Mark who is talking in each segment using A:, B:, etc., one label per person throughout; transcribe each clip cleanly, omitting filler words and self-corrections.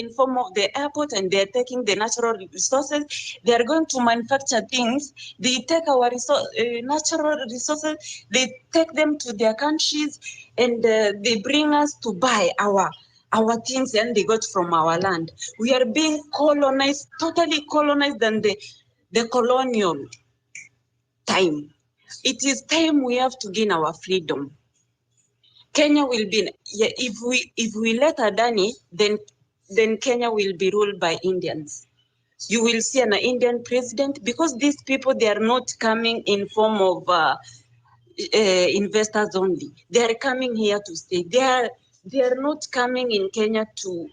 A: in form of the airport, and they're taking the natural resources. They are going to manufacture things. They take our natural resources, they take them to their countries, and they bring us to buy our things, and they got from our land. We are being colonized, totally colonized than the colonial time. It is time we have to gain our freedom. Kenya will be, if we let Adani, then Kenya will be ruled by Indians. You will see an Indian president, because these people, they are not coming in form of investors only. They are coming here to stay. They are not coming in Kenya to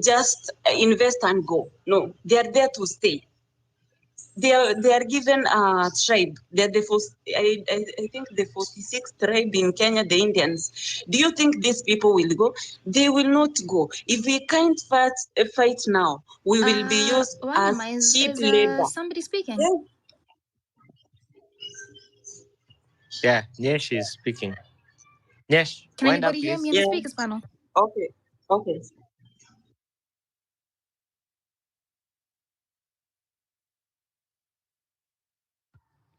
A: just invest and go. No, they are there to stay. They are given a tribe. They're the first, I think the 46th tribe in Kenya, the Indians. Do you think these people will go? They will not go. If we can't fight now, we will be used as cheap labor.
B: Somebody speaking?
C: Yeah, Nyesh is speaking. Nyesh,
B: can anybody hear me in the speakers panel?
A: Okay.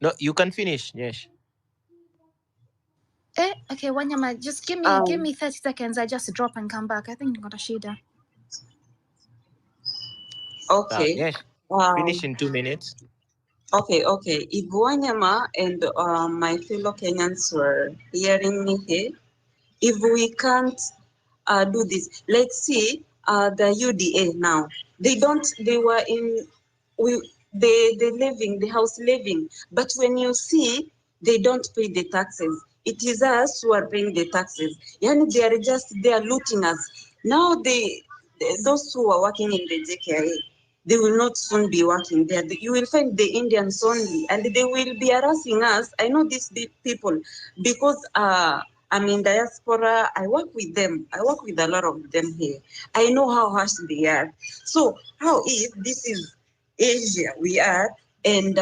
C: No, you can finish, Nyesh.
B: Okay, Wanyama, just give me 30 seconds. I just drop and come back. I think I got a shida.
A: Okay.
C: Nyesh, finish in 2 minutes.
A: Okay. If Wanyama and my fellow Kenyans were hearing me here, if we can't do this, let's see the UDA now. They were in, they living, the house living, but when you see, they don't pay the taxes. It is us who are paying the taxes. Yani they are looting us. Now those who are working in the JKIA, they will not soon be working there. You will find the Indians only, and they will be harassing us. I know these people because I'm in diaspora. I work with them. I work with a lot of them here. I know how harsh they are. So how if this is Asia we are, and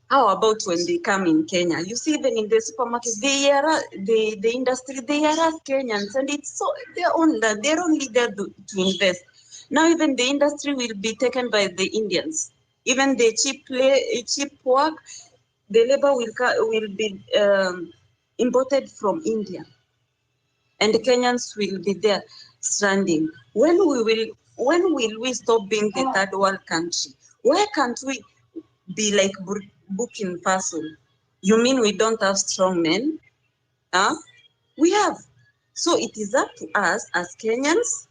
A: how about when they come in Kenya? You see, even in the supermarket, the industry, they are Kenyans, and it's so they're only there to invest. Now even the industry will be taken by the Indians. Even the cheap work, the labor will be imported from India, and the Kenyans will be there standing. When will we stop being the third world country? Why can't we be like Burkina Faso? You mean we don't have strong men? Huh? We have. So it is up to us as Kenyans.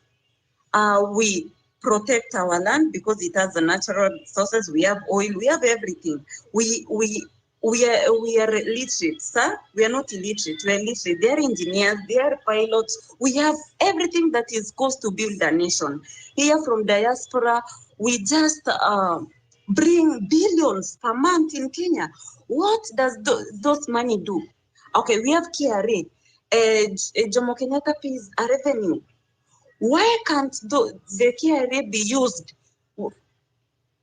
A: We protect our land because it has the natural resources. We have oil. We have everything. We are literate, sir. We are not illiterate. We are literate. They are engineers. They are pilots. We have everything that is cost to build a nation. Here from diaspora, we just bring billions per month in Kenya. What does those money do? Okay, we have KRA. Jomo Kenyatta pays a revenue. Why can't the KRA be used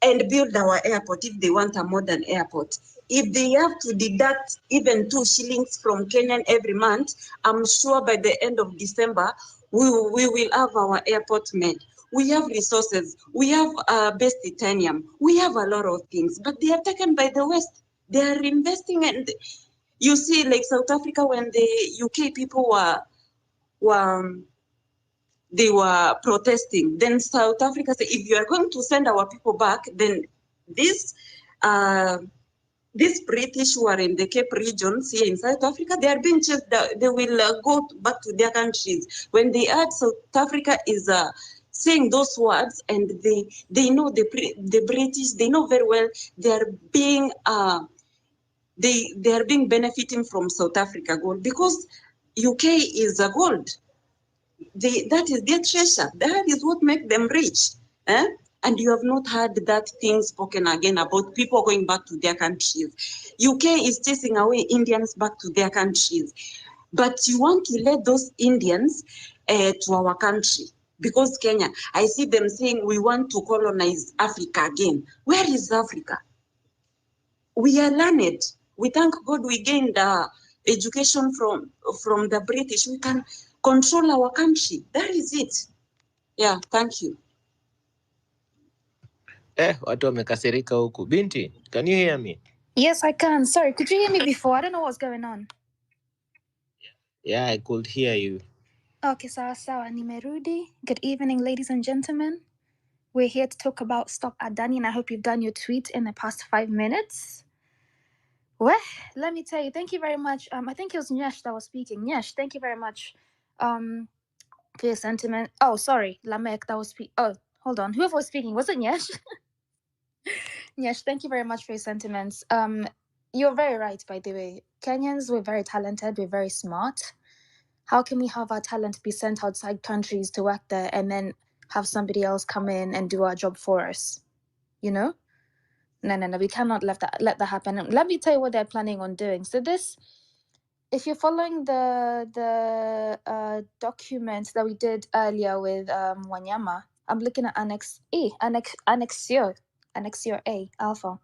A: and build our airport if they want a modern airport? If they have to deduct even 2 shillings from Kenyan every month, I'm sure by the end of December, we will have our airport made. We have resources. We have best titanium. We have a lot of things, but they are taken by the West. They are investing, and you see, like South Africa, when the UK people they were protesting. Then South Africa said, if you are going to send our people back, then these British who are in the Cape regions here in South Africa, they are being chased. They will go back to their countries. When they heard South Africa is saying those words, and they know the British, they know very well they are being they are being benefiting from South Africa gold, because UK is a gold. That is their treasure. That is what makes them rich. And you have not heard that thing spoken again about people going back to their countries. UK is chasing away Indians back to their countries. But you want to let those Indians to our country. Because Kenya, I see them saying we want to colonize Africa again. Where is Africa? We are learned. We thank God we gained education from the British. We can control our country. That is it. Yeah, thank you.
C: Watu wamekasirika huku. Binti, can you hear me?
B: Yes, I can. Sorry, could you hear me before? I don't know what's going on.
C: Yeah, I could hear you.
B: Okay, sawa nimerudi. Good evening, ladies and gentlemen. We're here to talk about Stop Adani, and I hope you've done your tweet in the past 5 minutes. Well, let me tell you, thank you very much. I think it was Nyesh that was speaking. Nyesh, thank you very much for your sentiment. Oh, sorry, Lamek that was speaking. Oh, hold on. Whoever was speaking, was it Nyesh? Nyesh, thank you very much for your sentiments. You're very right, by the way. Kenyans, we're very talented, we're very smart. How can we have our talent be sent outside countries to work there and then have somebody else come in and do our job for us? You know? No. We cannot let that happen. And let me tell you what they're planning on doing. So this, if you're following the documents that we did earlier with Wanyama, I'm looking at Annexure A, Alpha.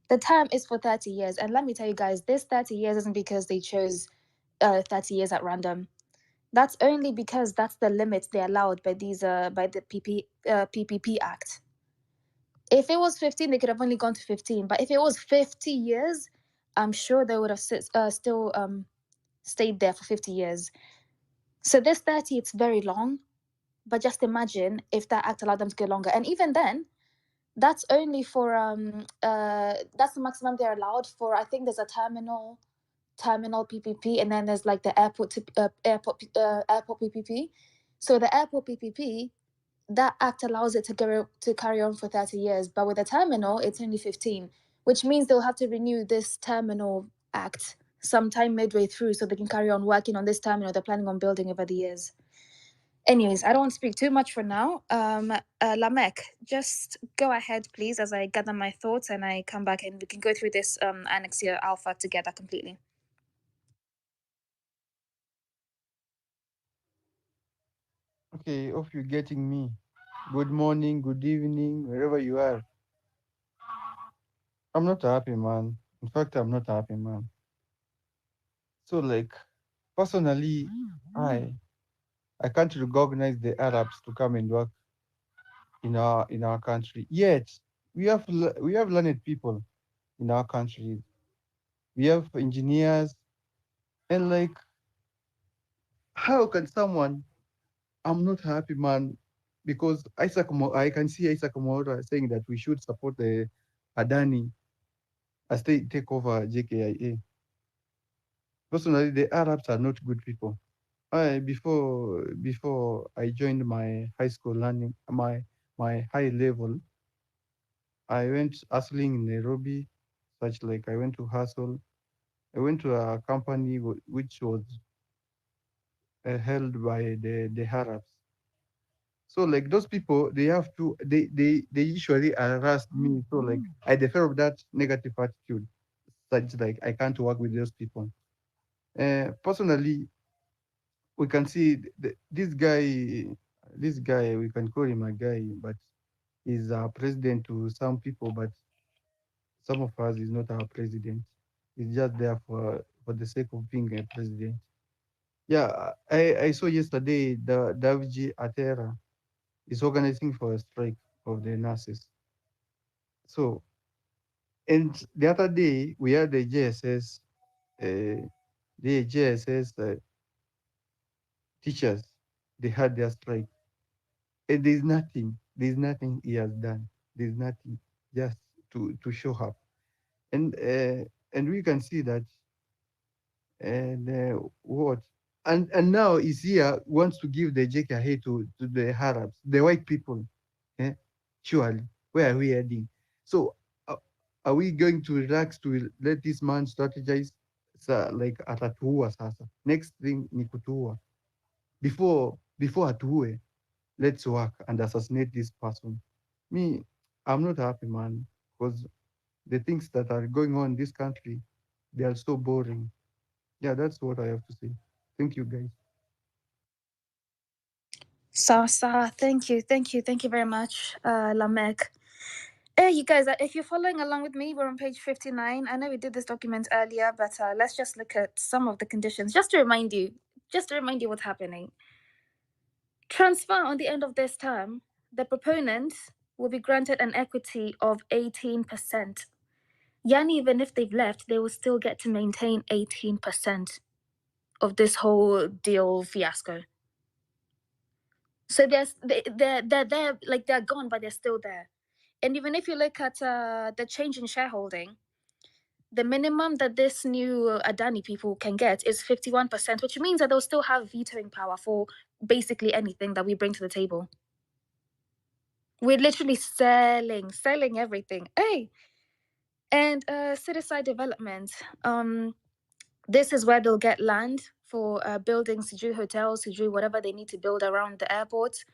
B: The term is for 30 years. And let me tell you guys, this 30 years isn't because they chose 30 years at random. That's only because that's the limit they allowed by the PPP Act. If it was 15, they could have only gone to 15. But if it was 50 years, I'm sure they would have still stayed there for 50 years. So this 30, it's very long. But just imagine if that act allowed them to go longer. And even then, that's only for that's the maximum they're allowed for. I think there's a terminal PPP, and then there's like the airport PPP. So the airport PPP, that act allows it to carry on for 30 years, but with the terminal, it's only 15, which means they'll have to renew this terminal act sometime midway through so they can carry on working on this terminal they're planning on building over the years. Anyways, I don't want to speak too much for now. Lamek, just go ahead, please, as I gather my thoughts and I come back and we can go through this Annexure Alpha together completely.
D: Okay, hope you're getting me. Good morning, good evening, wherever you are. I'm not happy, man. In fact, I'm not happy, man. So, like, personally, I can't recognize the Arabs to come and work in our country. Yet, we have learned people in our country. We have engineers, and like, how can someone? I'm not happy, man, because I can see Isaac Mora saying that we should support the Adani as they take over JKIA. Personally, the Arabs are not good people. Before I joined my high school learning, my high level, I went hustling in Nairobi, such like I went to hustle. I went to a company which was held by the Arabs. So like those people, they usually harass me. So like I developed that negative attitude, such like I can't work with those people. Personally, we can see this guy, we can call him a guy, but he's a president to some people, but some of us is not our president. He's just there for the sake of being a president. Yeah, I saw yesterday the Davji Atera is organizing for a strike of the nurses. So, and the other day we had uh, the JSS teachers, they had their strike. And there's nothing he has done. There's nothing, just to show up. And we can see that, and what? And now is here wants to give the JKA to the Arabs, the white people. Eh? Surely, where are we heading? So, are we going to relax to let this man strategize? Like atatuua sasa. Next thing ni kutuua. Before atuue, let's work and assassinate this person. Me, I'm not happy, man, because the things that are going on in this country, they are so boring. Yeah, that's what I have to say. Thank you, guys.
B: Sasa, thank you very much, Lamek. Hey, you guys, if you're following along with me, we're on page 59. I know we did this document earlier, but let's just look at some of the conditions just to remind you what's happening. Transfer on the end of this term, the proponents will be granted an equity of 18%. Yani, even if they've left, they will still get to maintain 18% of this whole deal fiasco. So they're like they're gone, but they're still there. And even if you look at the change in shareholding, the minimum that this new Adani people can get is 51%, which means that they'll still have vetoing power for basically anything that we bring to the table. We're literally selling everything. Hey, and city-side development. This is where they'll get land for buildings to do hotels, to do whatever they need to build around the airport.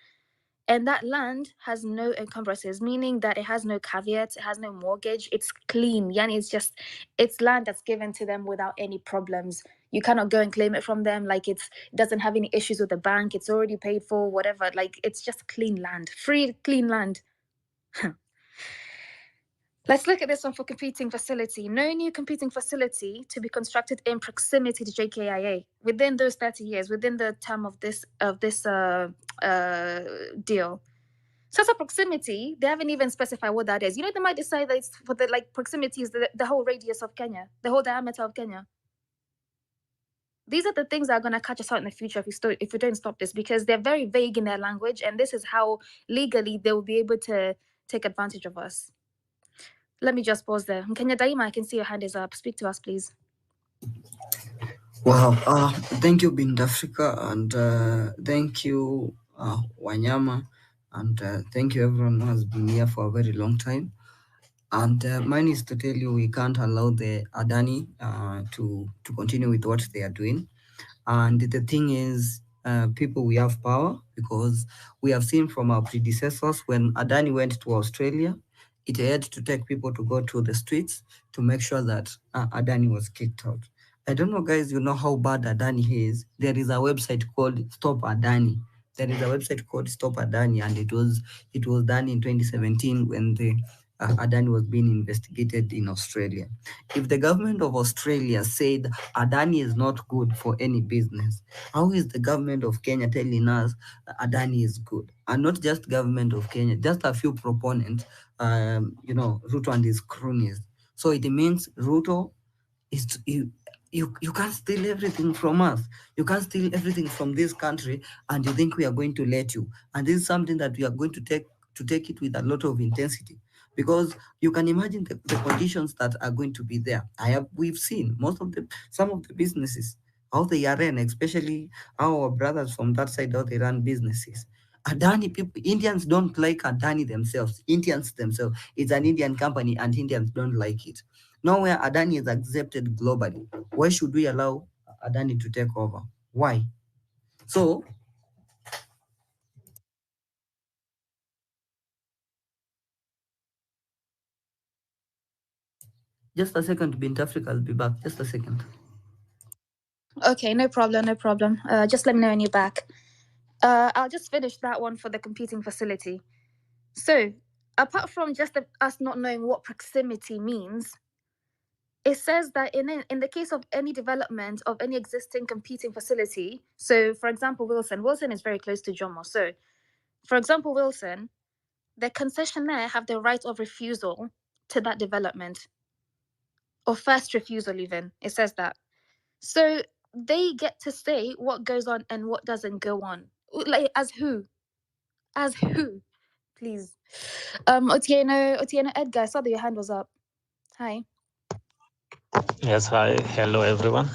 B: And that land has no encumbrances, meaning that it has no caveats, it has no mortgage, it's clean. Yani, it's land that's given to them without any problems. You cannot go and claim it from them, like it doesn't have any issues with the bank, it's already paid for, whatever. Like, it's just clean land, free, clean land. Let's look at this one for competing facility. No new competing facility to be constructed in proximity to JKIA within those 30 years, within the term of this deal. So as a proximity, they haven't even specified what that is. You know, they might decide that it's for the proximity is the whole radius of Kenya, the whole diameter of Kenya. These are the things that are going to catch us out in the future if we don't stop this, because they're very vague in their language, and this is how legally they will be able to take advantage of us. Let me just pause there. Kenya Daima, I can see your hand is up. Speak to us, please.
E: Wow. Thank you, Bint Africa, and thank you, Wanyama, and thank you everyone who has been here for a very long time. And mine is to tell you we can't allow the Adani to continue with what they are doing. And the thing is, people, we have power, because we have seen from our predecessors when Adani went to Australia, it had to take people to go to the streets to make sure that Adani was kicked out. I don't know, guys, you know how bad Adani is. There is a website called Stop Adani. There is a website called Stop Adani, and it was done in 2017 when the Adani was being investigated in Australia. If the government of Australia said Adani is not good for any business, how is the government of Kenya telling us Adani is good? And not just government of Kenya, just a few proponents, Ruto and his cronies. So it means Ruto is you can't steal everything from us. You can't steal everything from this country, and you think we are going to let you. And this is something that we are going to take it with a lot of intensity, because you can imagine the conditions that are going to be there. We've seen some of the businesses, how they are run, especially our brothers from that side, how they run businesses. Adani people, Indians don't like Adani themselves. Indians themselves, it's an Indian company, and Indians don't like it. Nowhere Adani is accepted globally. Why should we allow Adani to take over? Why? So, just a second, Bint Africa, I'll be back. Just a second.
B: Okay, no problem. Just let me know when you're back. I'll just finish that one for the competing facility. So, apart from just us not knowing what proximity means, it says that in the case of any development of any existing competing facility, so for example, Wilson is very close to Jomo. So, for example, Wilson, the concessionaire have the right of refusal to that development, or first refusal even. It says that. So they get to say what goes on and what doesn't go on. Like, as who? As who? Please. Otieno Edgar, I saw that your hand was up. Hi.
F: Yes, hi. Hello, everyone.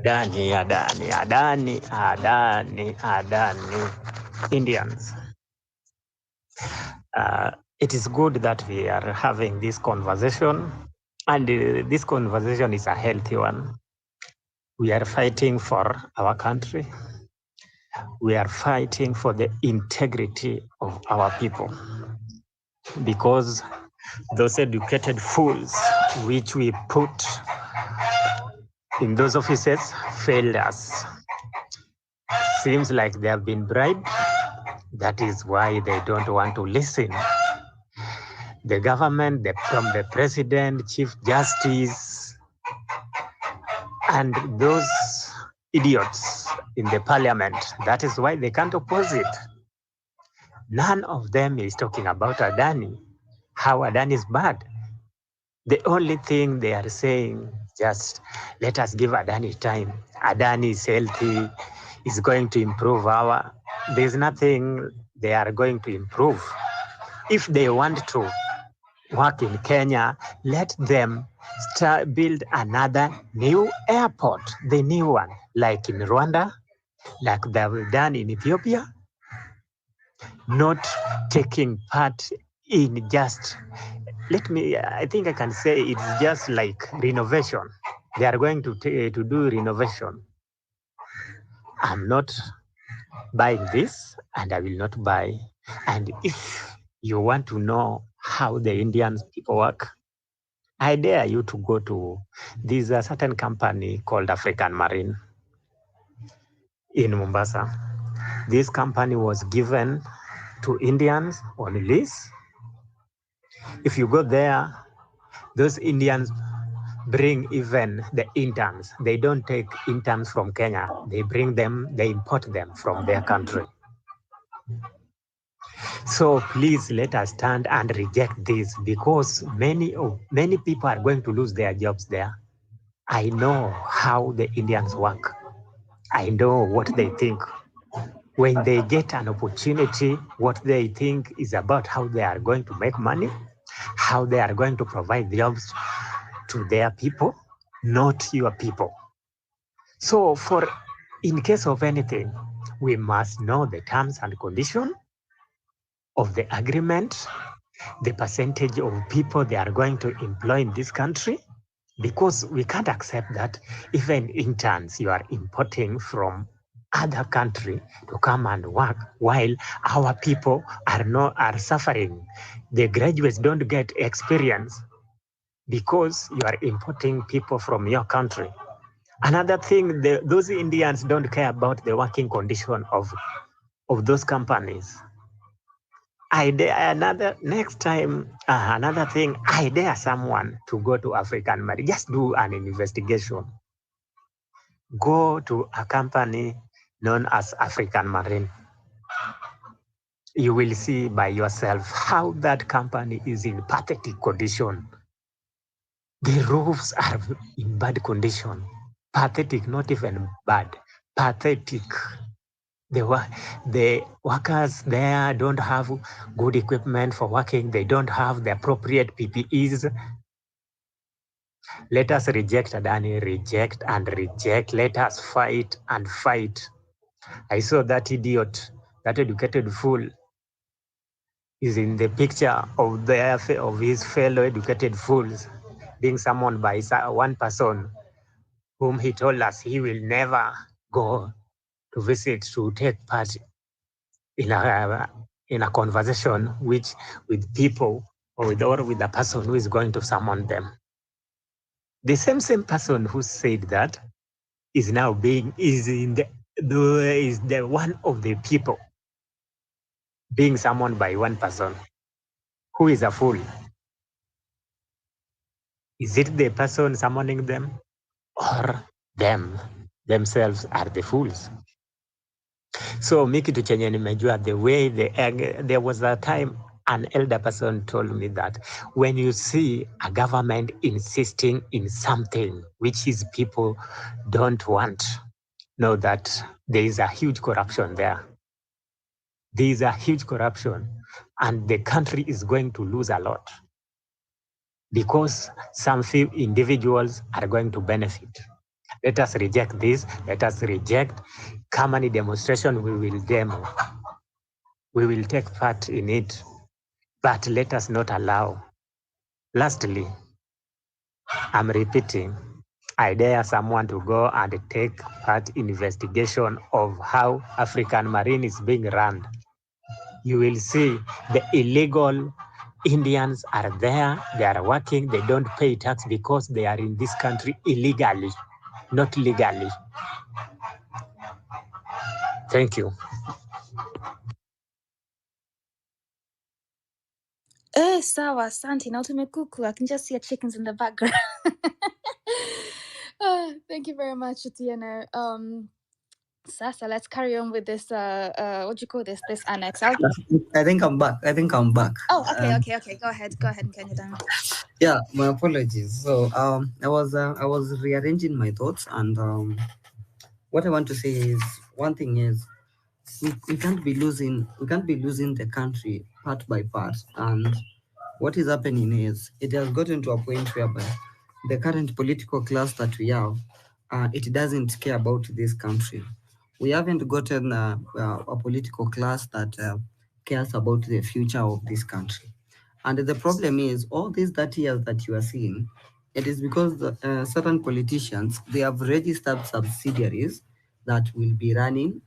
F: Adani. Indians. It is good that we are having this conversation, and this conversation is a healthy one. We are fighting for our country. We are fighting for the integrity of our people, because those educated fools which we put in those offices failed us. Seems like they have been bribed. That is why they don't want to listen. The government, from the president, chief justice, and those idiots in the parliament. That is why they can't oppose it. None of them is talking about Adani, how Adani is bad. The only thing they are saying, just let us give Adani time. Adani is healthy, is going to improve our. There's nothing they are going to improve. If they want to work in Kenya, let them build another new airport, the new one, like in Rwanda, like they've done in Ethiopia, not taking part in just, I think I can say it's just like renovation. They are going to do renovation. I'm not buying this, and I will not buy. And if you want to know how the Indian people work, I dare you to go to this a certain company called African Marine in Mombasa. This company was given to Indians on lease. If you go there, those Indians bring even the interns. They don't take interns from Kenya. They bring them, they import them from their country. So please let us stand and reject this, because many people are going to lose their jobs there. I know how the Indians work. I know what they think. When they get an opportunity, what they think is about how they are going to make money, how they are going to provide jobs to their people, not your people. So in case of anything, we must know the terms and conditions of the agreement, the percentage of people they are going to employ in this country, because we can't accept that even interns you are importing from other country to come and work while our people are suffering. The graduates don't get experience because you are importing people from your country. Another thing, those Indians don't care about the working condition of those companies. Another thing, I dare someone to go to African Marine. Just do an investigation. Go to a company known as African Marine. You will see by yourself how that company is in pathetic condition. The roofs are in bad condition. Pathetic, not even bad. Pathetic. The workers there don't have good equipment for working. They don't have the appropriate PPEs. Let us reject Adani, reject and reject. Let us fight and fight. I saw that idiot, that educated fool, is in the picture of his fellow educated fools being summoned by one person whom he told us he will never go to visit, to take part in a conversation with people or with the person who is going to summon them. The same person who said that is now is the one of the people being summoned by one person who is a fool. Is it the person summoning them, or themselves are the fools? So Miki to chenye nimejua the way there was a time an elder person told me that when you see a government insisting in something which is people don't want, know that there is a huge corruption there. There is a huge corruption, and the country is going to lose a lot because some few individuals are going to benefit. Let us reject this. Let us reject. Come any demonstration, we will demo. We will take part in it, but let us not allow. Lastly, I'm repeating, I dare someone to go and take part in investigation of how African Marine is being run. You will see the illegal Indians are there, they are working, they don't pay tax because they are in this country illegally, not legally. Thank you.
B: Sawa, asante. Na tumekuku. I can just see chickens in the background. Thank you very much, Etienne. Sasa, let's carry on with this. What do you call this? This annex.
E: I think I'm back.
B: Oh, okay. Go ahead, Kenya.
E: Yeah, my apologies. So I was rearranging my thoughts, and what I want to say is, one thing is, we can't be losing the country part by part. And what is happening is, it has gotten to a point whereby the current political class that we have, it doesn't care about this country. We haven't gotten a political class that cares about the future of this country. And the problem is, all these 30 years that you are seeing, it is because certain politicians, they have registered subsidiaries that will be running.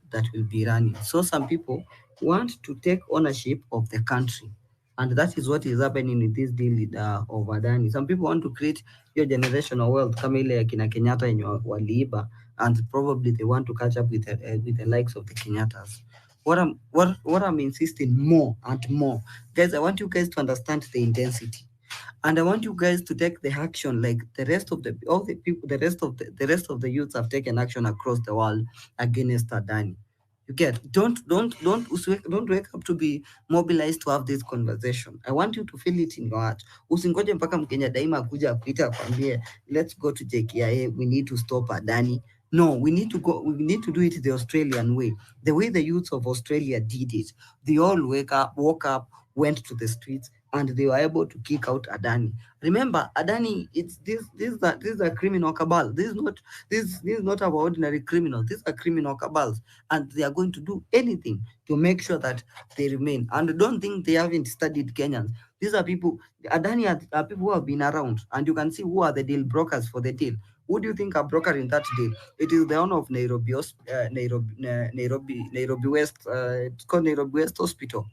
E: So some people want to take ownership of the country. And that is what is happening in this deal of Adani. Some people want to create your generational wealth kama ile ya kina Kenyatta yenye waliiba, and probably they want to catch up with the likes of the Kenyatas. What I'm insisting more and more, guys, I want you guys to understand the intensity. And I want you guys to take the action like the rest of the all the people, the rest of the youths have taken action across the world against Adani. You get, don't wake up to be mobilized to have this conversation. I want you to feel it in your heart. Usingoje mpaka Mkenya daima akuja akuita akwambie let's go to JKIA, we need to stop Adani. No, we need to do it the Australian way, the way the youths of Australia did it. They all woke up, went to the streets, and they were able to kick out Adani. Remember, Adani, it's this is a criminal cabal. This is not our ordinary criminals. These are criminal cabals, and they are going to do anything to make sure that they remain. And don't think they haven't studied Kenyans. These are people. Adani are people who have been around, and you can see who are the deal brokers for the deal. Who do you think are broker in that deal? It is the owner of Nairobi West. It's called Nairobi West Hospital.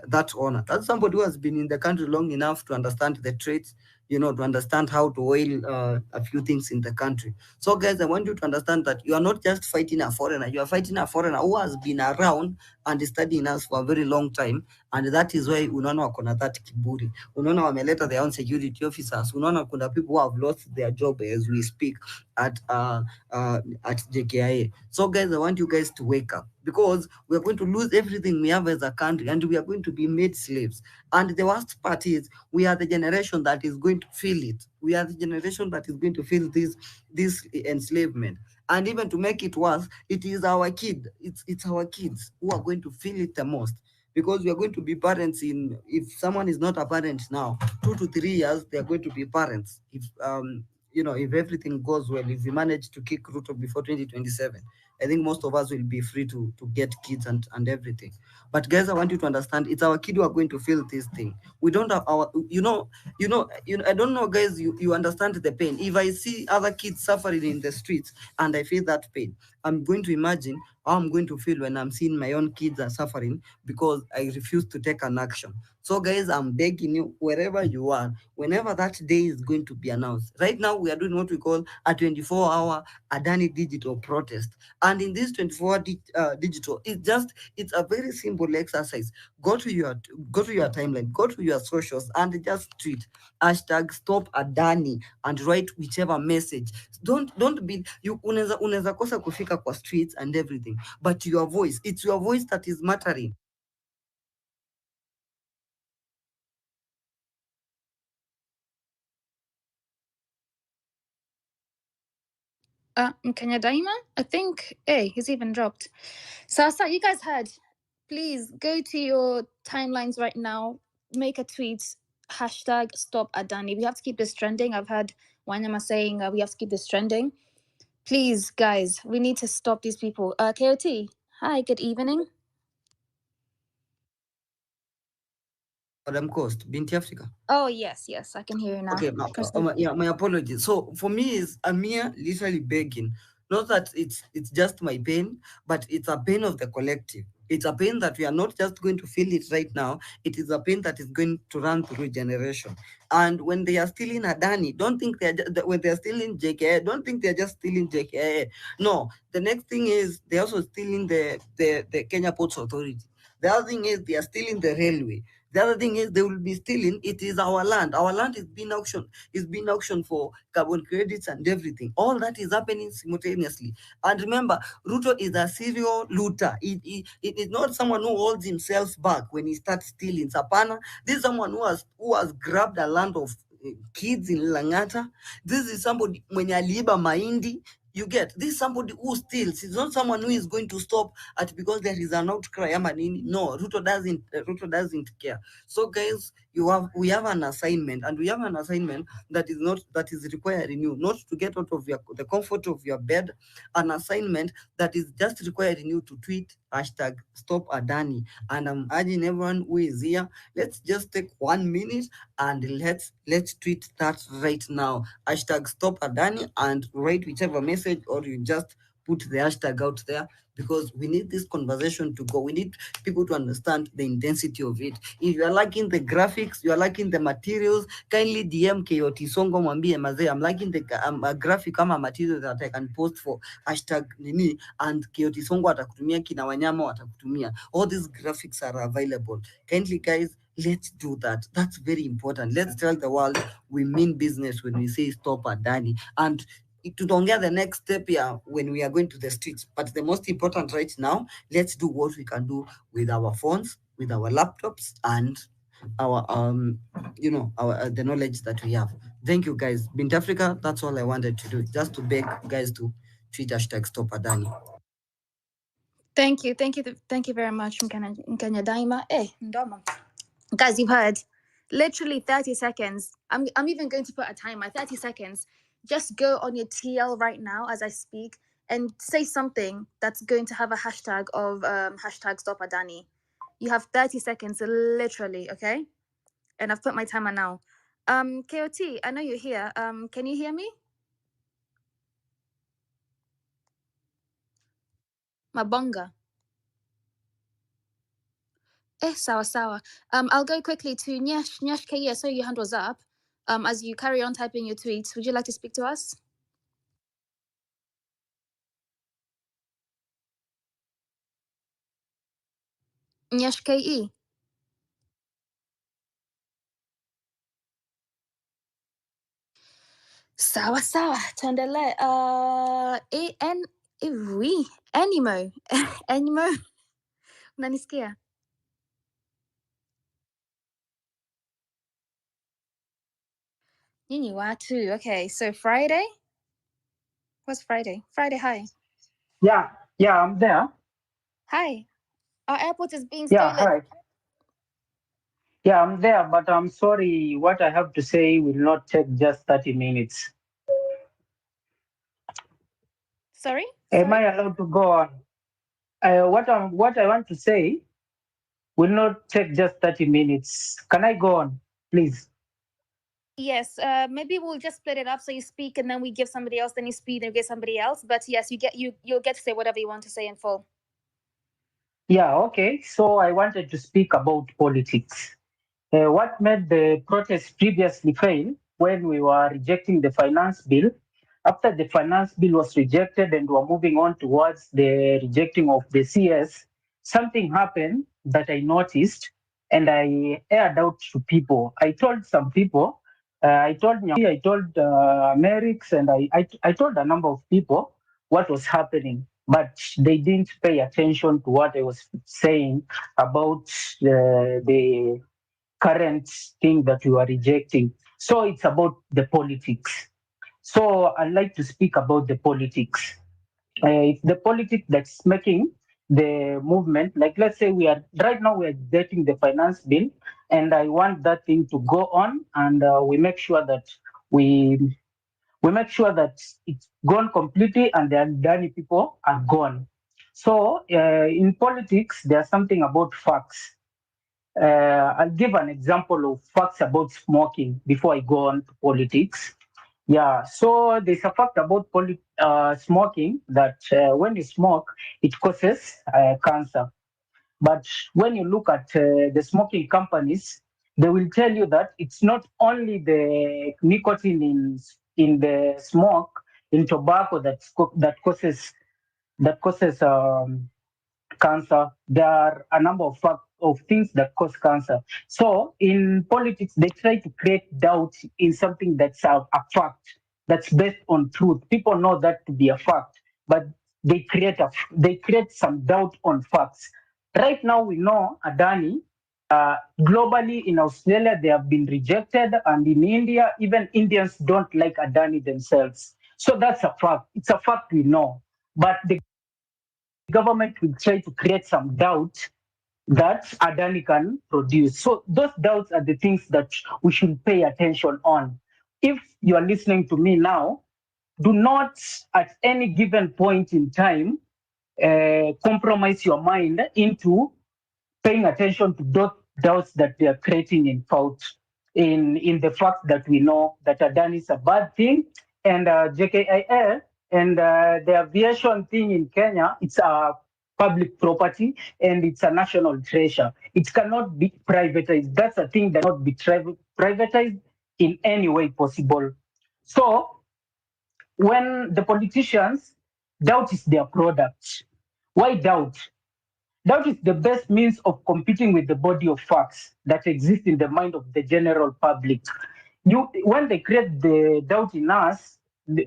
E: That owner, that's somebody who has been in the country long enough to understand the traits, to understand how to oil a few things in the country. So guys, I want you to understand that you are not just fighting a foreigner, you are fighting a foreigner who has been around and studying us for a very long time. And that is why unaona wako na that kiburi, unaona wameleta their own security officers, unaona kuna people who have lost their job as we speak at JKIA. So guys, I want you guys to wake up, because we are going to lose everything we have as a country, and we are going to be made slaves. And the worst part is, we are the generation that is going to feel it. We are the generation that is going to feel this enslavement. And even to make it worse, it is our it's our kids who are going to feel it the most, because we are going to be parents if someone is not a parent now, 2 to 3 years, they are going to be parents. If everything goes well, if we manage to kick Ruto before 2027, I think most of us will be free to get kids and everything. But guys, I want you to understand, it's our kid who are going to feel this thing. We don't have our, I don't know, guys, you understand the pain. If I see other kids suffering in the streets and I feel that pain, I'm going to imagine how I'm going to feel when I'm seeing my own kids are suffering because I refuse to take an action. So guys, I'm begging you, wherever you are, whenever that day is going to be announced. Right now, we are doing what we call a 24-hour Adani digital protest. And in this 24 digital, it's a very simple exercise. Go to your timeline, go to your socials, and just tweet #stop Adani and write whichever message. Don't be you unaweza kosa kufika kwa streets and everything, but your voice, it's your voice that is mattering.
B: Kenya Daima, I think, hey, he's even dropped. Sasa, you guys heard. Please go to your timelines right now, make a tweet, #stop Adani. We have to keep this trending. I've heard Wanyama saying we have to keep this trending. Please, guys, we need to stop these people. KOT, hi, good evening.
E: Madam Coast, Binti Africa.
B: Oh, yes, I can hear you now.
E: Okay, my apologies. So for me, I'm here literally begging. Not that it's just my pain, but it's a pain of the collective. It's a pain that we are not just going to feel it right now. It is a pain that is going to run through generation. And when they are still in Adani, don't think when they are still in JKA, don't think they're just still in JKA. No, the next thing is they're also still in the Kenya Ports Authority. The other thing is they are still in the railway. The other thing is they will be stealing. It is our land. Our land is being auctioned. Is being auctioned for carbon credits and everything. All that is happening simultaneously. And remember, Ruto is a serial looter. It is not someone who holds himself back when he starts stealing. Sapana, this is someone who has grabbed a land of kids in Langata. This is somebody mwenye aliiba mahindi. You get this is somebody who steals. It's not someone who is going to stop at because there is an outcry. No, Ruto doesn't care. So guys, we have an assignment, and we have an assignment that is requiring you not to get out of the comfort of your bed. An assignment that is just requiring you to tweet hashtag stop Adani. And I'm urging everyone who is here, let's just take 1 minute and let's tweet that right now. Hashtag stop Adani, and write whichever message, or you just put the hashtag out there, because we need this conversation to go. We need people to understand the intensity of it. If you are liking the graphics, you are liking the materials, kindly DM KOT Songo mwambie mazee, I'm liking the a graphic ama material that I can post for hashtag nini, and KOT Songo atakutumia, kina wanyama watakutumia. All these graphics are available. Kindly guys, let's do that. That's very important. Let's tell the world we mean business when we say stop Adani. And tutaongea the next step here when we are going to the streets. But the most important right now, let's do what we can do with our phones, with our laptops, and our our the knowledge that we have. Thank you guys. Bint Africa, that's all I wanted to do. Just to beg guys to tweet hashtag stop Adani.
B: Thank you very much, Mkenya Daima. Hey, Ndoma. Guys, you've heard. Literally 30 seconds. I'm even going to put a timer. 30 seconds. Just go on your TL right now as I speak and say something that's going to have a hashtag of hashtag stop Adani. You have 30 seconds, literally, okay? And I've put my timer now. KOT, I know you're here. Can you hear me? Mabonga. Sawa. I'll go quickly to Nyash K. I saw your hand was up. As you carry on typing your tweets, would you like to speak to us? Nyash KE. Sawa. Tuendelee. Enimo. Unanisikia? Nyinyi watu. Okay, so Friday? What's Friday? Friday, hi.
G: Yeah, I'm there.
B: Hi. Our airport is being stolen.
G: Hi. Yeah, I'm there, but I'm sorry. What I have to say will not take just 30 minutes.
B: Sorry?
G: Am I allowed to go on? What I want to say will not take just 30 minutes. Can I go on, please?
B: Yes, maybe we'll just split it up so you speak and then we give somebody else, then you speak, then we give somebody else. But yes, you'll get to say whatever you want to say in full.
G: Yeah, okay. So I wanted to speak about politics. What made the protest previously fail when we were rejecting the finance bill? After the finance bill was rejected and we're moving on towards the rejecting of the CS, something happened that I noticed and I aired out to people. I told some people, I told Merix, and I told a number of people what was happening, but they didn't pay attention to what I was saying about the current thing that you are rejecting. So it's about the politics. So I'd like to speak about the politics. It's the politics that's making the movement. Like, let's say we are getting the finance bill, and I want that thing to go on, and we make sure that it's gone completely, and the Adani people are gone. So in politics, there's something about facts. I'll give an example of facts about smoking before I go on to politics. Yeah, so there's a fact about smoking that when you smoke, it causes cancer. But when you look at the smoking companies, they will tell you that it's not only the nicotine in the smoke, in tobacco that causes cancer. There are a number of of things that cause cancer. So in politics, they try to create doubt in something that's a fact, that's based on truth. People know that to be a fact, but they create some doubt on facts. Right now, we know Adani. Globally, in Australia, they have been rejected, and in India, even Indians don't like Adani themselves. So that's a fact. It's a fact we know. But the government will try to create some doubt that Adani can produce. So those doubts are the things that we should pay attention on. If you are listening to me now, do not at any given point in time compromise your mind into paying attention to those doubts that they are creating in the fact that we know that Adani is a bad thing, and JKIA and the aviation thing in Kenya, it's a public property and it's a national treasure. It cannot be privatized. That's a thing that cannot be privatized in any way possible. So when the politicians, doubt is their product. Why doubt? Doubt is the best means of competing with the body of facts that exist in the mind of the general public. When they create the doubt in us,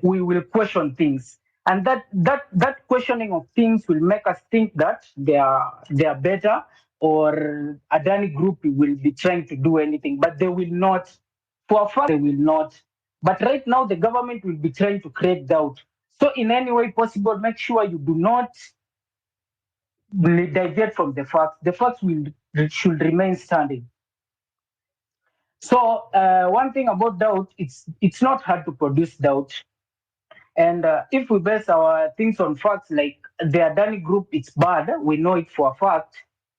G: we will question things, and that questioning of things will make us think that they are better, or Adani Group will be trying to do anything, but they will not. For a fact, they will not. But right now, the government will be trying to create doubt. So, in any way possible, make sure you do not divert from the facts. The facts should remain standing. So one thing about doubt, it's not hard to produce doubt. And if we base our things on facts, like the Adani Group, it's bad, we know it for a fact,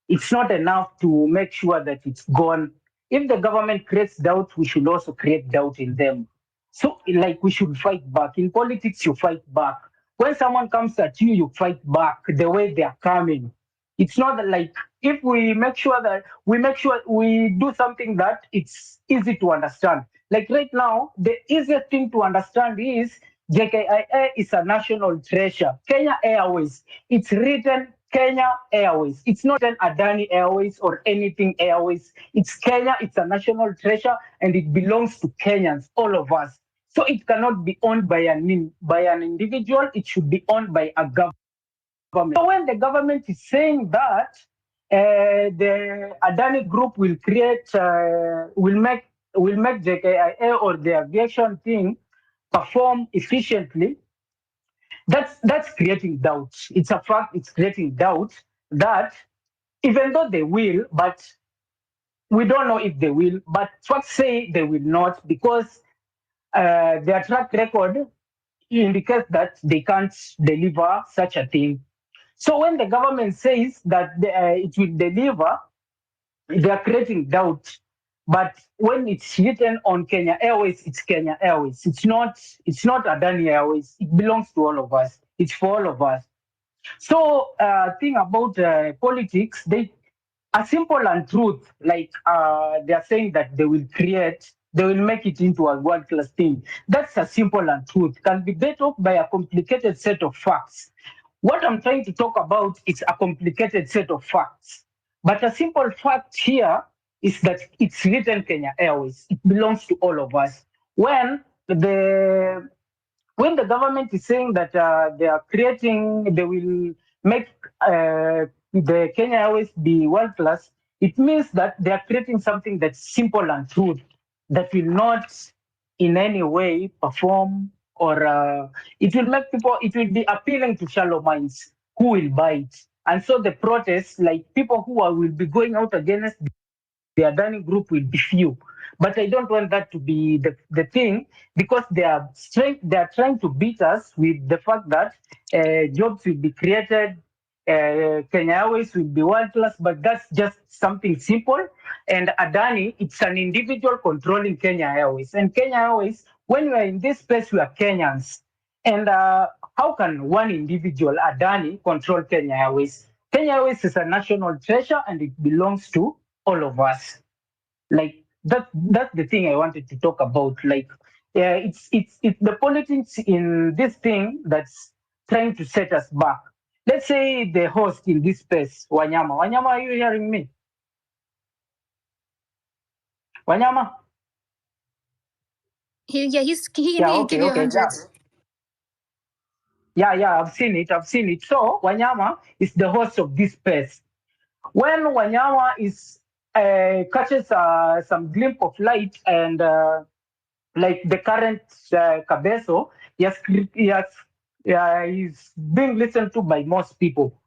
G: it's not enough to make sure that it's gone. If the government creates doubt, we should also create doubt in them. So, like, we should fight back. In politics, you fight back. When someone comes at you, you fight back the way they are coming. It's not like if we make sure that we do something that it's easy to understand. Like right now, the easiest thing to understand is JKIA is a national treasure. Kenya Airways, it's written Kenya Airways. It's not an Adani Airways or anything Airways. It's Kenya, it's a national treasure, and it belongs to Kenyans, all of us. So it cannot be owned by an individual, it should be owned by a government. So when the government is saying that the Adani Group will make JKIA or the aviation thing perform efficiently, that's creating doubt. It's a fact. It's creating doubt that even though they will, but we don't know if they will. But facts say they will not, because their track record indicates that they can't deliver such a thing. So when the government says that it will deliver, they are creating doubt. But when it's written on Kenya Airways, it's Kenya Airways. It's not Adani Airways. It belongs to all of us. It's for all of us. So thing about politics, a simple untruth, like they are saying that they will make it into a world-class thing. That's a simple untruth, can be backed up by a complicated set of facts. What I'm trying to talk about is a complicated set of facts. But a simple fact here is that it's written Kenya Airways. It belongs to all of us. When the government is saying that they will make the Kenya Airways be world class, it means that they are creating something that's simple and true, that will not in any way perform, or it will be appealing to shallow minds who will buy it. And so the protests, like people who will be going out against the Adani Group, will be few. But I don't want that to be the thing, because they are trying to beat us with the fact that jobs will be created, Kenya Airways will be world class, but that's just something simple. And Adani, it's an individual controlling Kenya Airways. And Kenya Airways, when we are in this space, we are Kenyans. And how can one individual, Adani, control Kenya Airways? Kenya Airways is a national treasure and it belongs to all of us. Like that's the thing I wanted to talk about. Like it's the politics in this thing that's trying to set us back. Let's say the host in this space, Wanyama. Wanyama, are you hearing me? Wanyama?
B: He
G: Yeah,
B: can
G: okay,
B: give you
G: okay,
B: 100.
G: yeah, I've seen it. So Wanyama is the host of this space. When Wanyama is catches some glimpse of light and like the current Cabezo, he's being listened to by most people.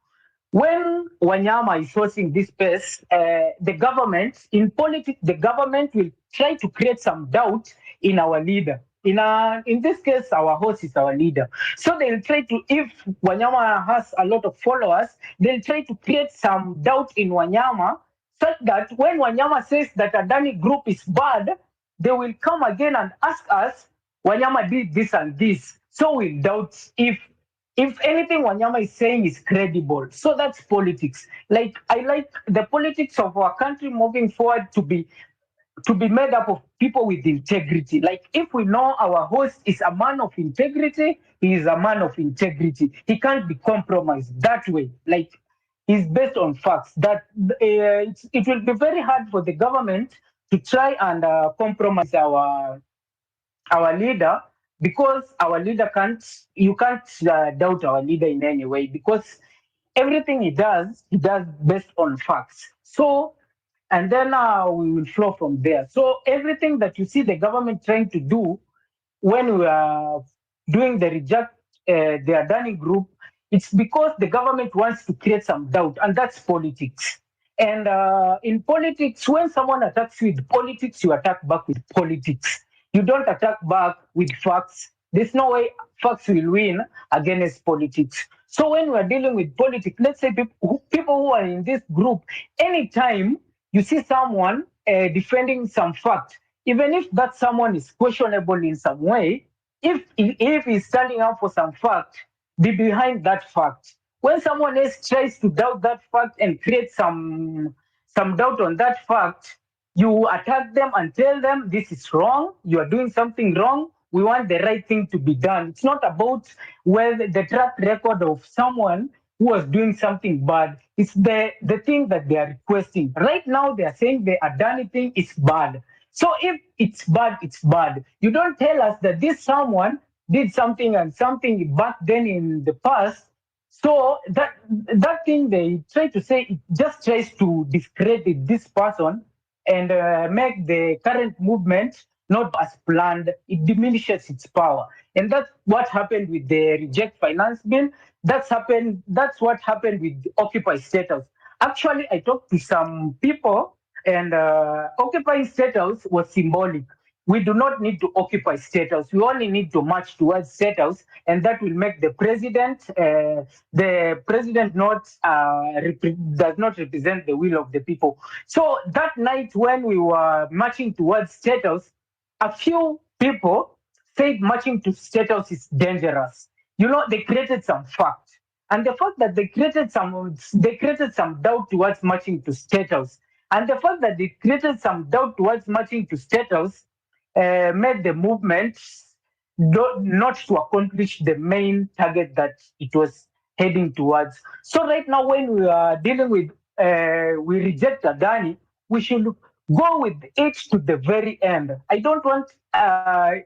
G: When Wanyama is hosting this space, the government, in politics, the government will try to create some doubt in our leader. In this case, our host is our leader. So they'll try to, if Wanyama has a lot of followers, they'll try to create some doubt in Wanyama, such that when Wanyama says that Adani group is bad, they will come again and ask us, Wanyama did this and this. So we'll doubt if anything Wanyama is saying is credible. So that's politics. Like I like the politics of our country moving forward to be made up of people with integrity. Like if we know our host is a man of integrity, he is a man of integrity. He can't be compromised that way. Like he's based on facts. That it will be very hard for the government to try and compromise our leader, because our leader can't, you can't doubt our leader in any way, because everything he does based on facts. So and then we will flow from there. So everything that you see the government trying to do when we are doing the reject the Adani group, it's because the government wants to create some doubt, and that's politics. And in politics, when someone attacks you with politics, you attack back with politics. You don't attack back with facts. There's no way facts will win against politics. So when we're dealing with politics, let's say people who are in this group, anytime you see someone defending some fact, even if that someone is questionable in some way, if he's standing up for some fact, be behind that fact. When someone else tries to doubt that fact and create some doubt on that fact, you attack them and tell them this is wrong, you are doing something wrong, we want the right thing to be done. It's not about whether the track record of someone who was doing something bad. It's the thing that they are requesting. Right now, they are saying the Adani thing is bad. So if it's bad, it's bad. You don't tell us that this someone did something and something back then in the past. So that thing they try to say, it just tries to discredit this person and make the current movement not as planned. It diminishes its power, and that's what happened with the reject finance bill. That's what happened with Occupy status. Actually, I talked to some people, and Occupy status was symbolic. We do not need to occupy status. We only need to march towards status, and that will make the president. The president does not represent the will of the people. So that night when we were marching towards status, a few people said marching to status is dangerous. You know, they created some fact. And the fact that they created some doubt towards marching to status. And the fact that they created some doubt towards marching to status made the movement not to accomplish the main target that it was heading towards. So right now, when we are dealing with we reject Adani, we should go with it to the very end. I don't want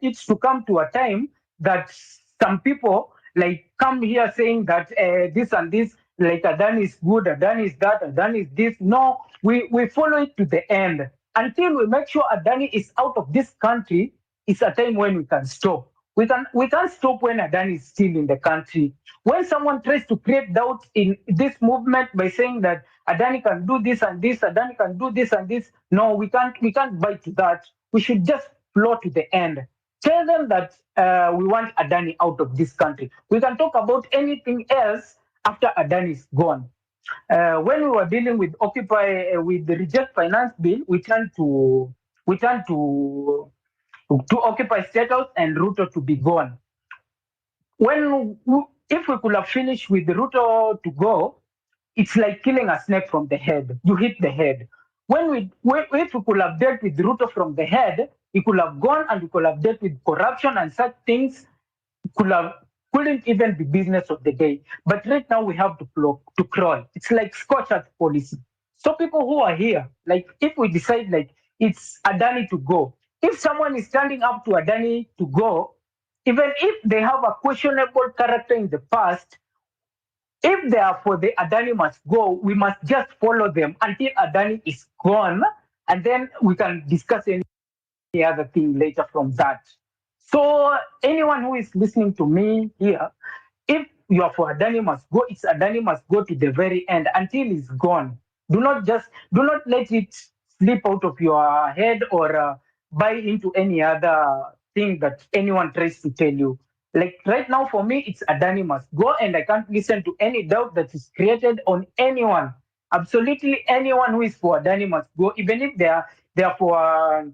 G: it to come to a time that some people like come here saying that this and this, like Adani is good, Adani is that, Adani is this. No, we follow it to the end until we make sure Adani is out of this country. It's a time when we can stop. We can't stop when Adani is still in the country. When someone tries to create doubt in this movement by saying that Adani can do this and this, Adani can do this and this, no, we can't bite to that. We should just flow to the end. Tell them that we want Adani out of this country. We can talk about anything else after Adani is gone. When we were dealing with Occupy with the reject finance bill, we turned to Occupy status and Ruto to be gone. If we could have finished with Ruto to go, it's like killing a snake from the head. You hit the head. If we could have dealt with Ruto from the head, we could have gone and we could have dealt with corruption and such things could have couldn't even be business of the day. But right now we have to crawl. It's like Scotch policy. So people who are here, like if we decide like it's Adani to go. If someone is standing up to Adani to go, even if they have a questionable character in the past, if therefore the Adani must go, we must just follow them until Adani is gone, and then we can discuss any other thing later from that. So anyone who is listening to me here, if you are for Adani must go, it's Adani must go to the very end until he's gone. Do not let it slip out of your head or buy into any other thing that anyone tries to tell you. Like right now, for me, it's Adani must go, and I can't listen to any doubt that is created on anyone. Absolutely anyone who is for Adani must go, even if they are for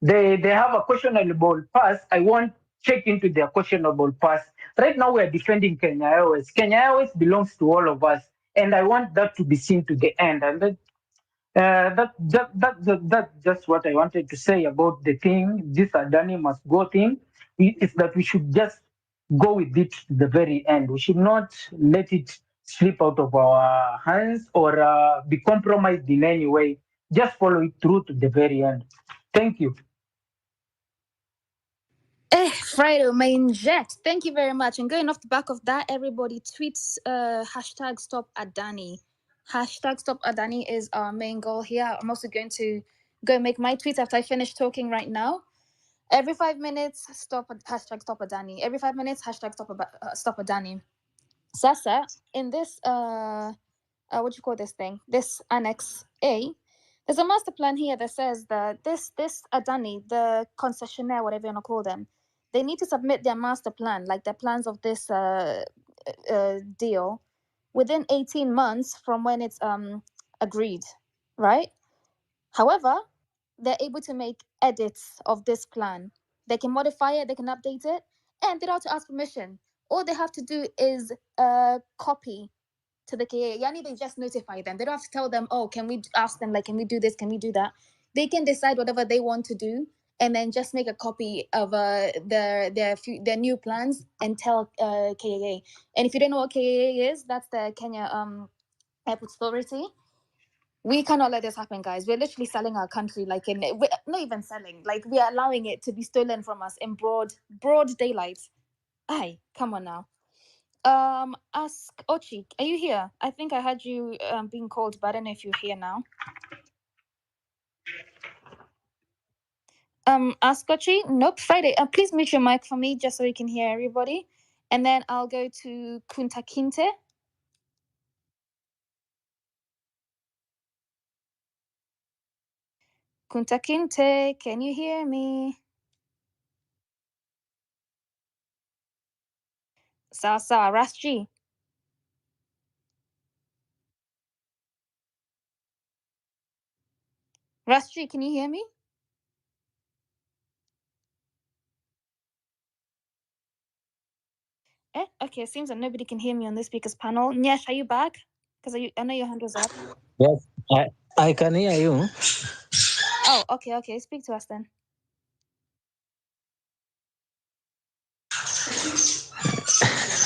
G: they have a questionable past. I won't check into their questionable past. Right now, we're defending Kenya Airways. Kenya Airways belongs to all of us, and I want that to be seen to the end. And that's just what I wanted to say about the thing. This Adani must go thing is that we should just go with it to the very end. We should not let it slip out of our hands or be compromised in any way. Just follow it through to the very end. Thank you.
B: Fredo, main jet. Thank you very much. And going off the back of that, everybody tweets hashtag stop Adani. Hashtag stop Adani is our main goal here. I'm also going to go make my tweets after I finish talking right now. Every 5 minutes, hashtag stop Adani. Every 5 minutes, hashtag stop Adani. Sasa, in this what do you call this thing? This Annex A, there's a master plan here that says that this Adani, the concessionaire, whatever you want to call them, they need to submit their master plan, like their plans of this deal, within 18 months from when it's agreed, right? However, they're able to make edits of this plan. They can modify it, they can update it, and they don't have to ask permission. All they have to do is copy to the KA. Yani, they just notify them. They don't have to tell them, oh, can we ask them, like, can we do this? Can we do that? They can decide whatever they want to do and then just make a copy of their new plans and tell KAA. And if you don't know what KAA is, that's the Kenya Airport Authority. We cannot let this happen, guys. We're literally selling our country, like we're not even selling, like we are allowing it to be stolen from us in broad daylight. Aye, come on now. Ask Ochi, are you here? I think I heard you being called, but I don't know if you're here now. Ask Ochi, nope. Friday, please mute your mic for me just so we can hear everybody, and then I'll go to Kunta Kinte. Kunta Kinte, can you hear me? Sasa Rasji. Rasji, can you hear me? Okay, it seems that nobody can hear me on this speakers panel. Nyesh, are you back? Because I know your hand was up.
F: Yes, I can hear you.
B: Oh, okay. Speak to us then.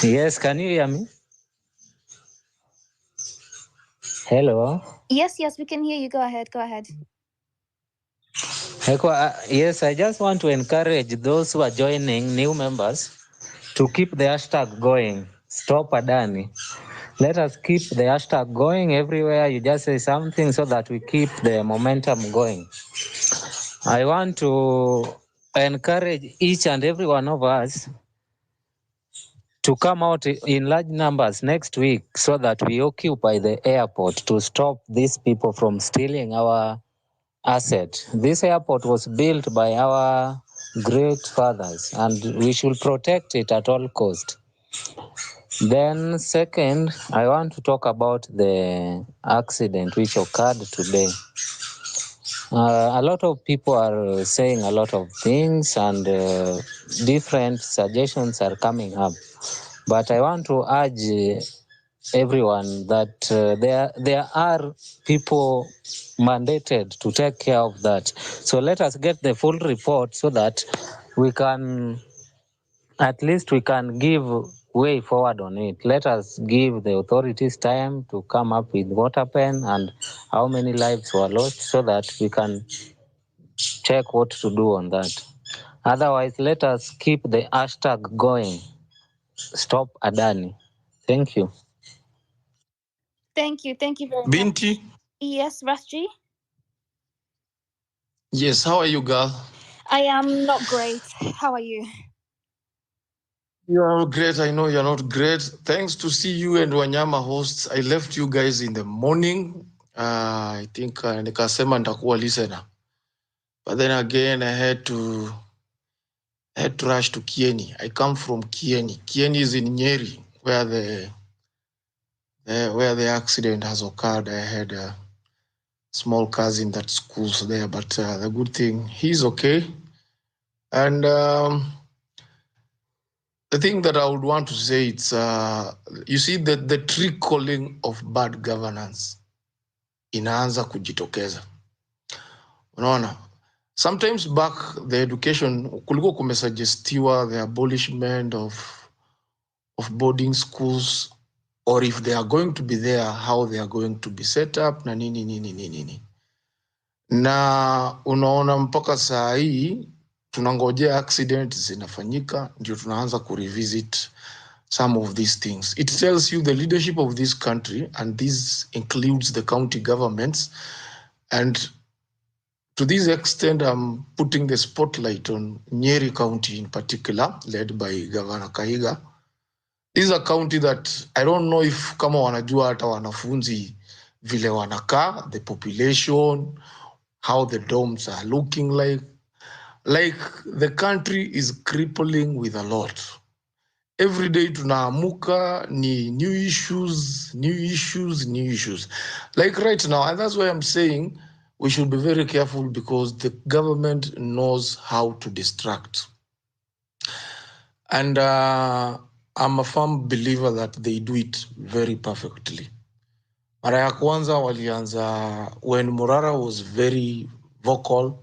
F: Yes, can you hear me? Hello.
B: Yes, we can hear you. Go ahead.
F: Yes, I just want to encourage those who are joining, new members, to keep the hashtag going. Stop Adani. Let us keep the hashtag going everywhere. You just say something so that we keep the momentum going. I want to encourage each and every one of us to come out in large numbers next week so that we occupy the airport to stop these people from stealing our asset. This airport was built by our great fathers and we should protect it at all cost. Then second, I want to talk about the accident which occurred today. A lot of people are saying a lot of things and different suggestions are coming up. But I want to urge everyone that there are people mandated to take care of that. So let us get the full report so that we can, at least we can give way forward on it. Let us give the authorities time to come up with what happened and
H: how many lives were lost, so that we can check what to do on that. Otherwise, let us keep the hashtag going. Stop Adani. Thank you.
B: Thank you very much.
I: Binti,
B: Yes, Rashji?
I: yes, how are you, girl?
B: I am not great. How are you?
I: You are great. I know you're not great. Thanks to see you and Wanyama hosts. I left you guys in the morning. I think nikasema nitakuwa listener. But then again, I had to rush to Kieni. I come from Kieni. Kieni is in Nyeri, where the accident has occurred. I had a small cousin that schools there, but the good thing, he's okay. And the thing that I would want to say, it's you see that the trickling of bad governance inaanza kujitokeza. Unaona, sometimes back the education kulikuwa kumesuggestiwa the abolishment of boarding schools, or if they are going to be there, how they are going to be set up na nini. Na unaona mpaka saa hii tunangojea accident zinafanyika ndio tunaanza kurevisit some of these things. It tells you the leadership of this country, and this includes the county governments. And to this extent, I'm putting the spotlight on Nyeri County in particular, led by Governor Kahiga. This is a county that I don't know if kama wanajua hata wanafunzi vile wanakaa, the population, how the dorms are looking like. Like the country is crippling with a lot. Every day tunaamuka ni new issues. Like right now, and that's why I'm saying we should be very careful, because the government knows how to distract. And I'm a firm believer that they do it very perfectly. Mara ya kwanza walianza when Murara was very vocal.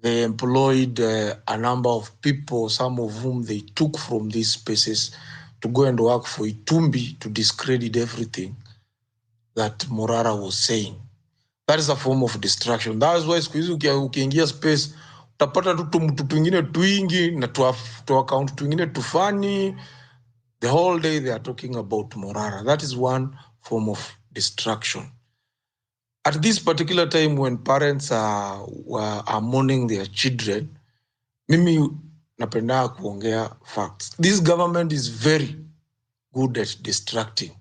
I: They employed a number of people, some of whom they took from these spaces to go and work for Itumbi to discredit everything that Morara was saying. That is a form of distraction. That is why siku hizi ukiingia space utapata tu mtu twingine twingi na tu account twingine tufani. The whole day they are talking about Morara. That is one form of distraction. At this particular time when parents are mourning their children, mimi napenda kuongea facts. This government is very good at distracting.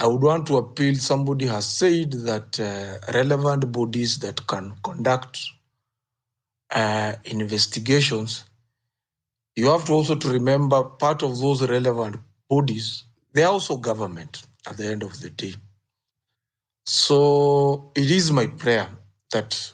I: I would want to appeal, somebody has said that relevant bodies that can conduct investigations, you have to also to remember part of those relevant bodies, they are also government at the end of the day. So it is my prayer that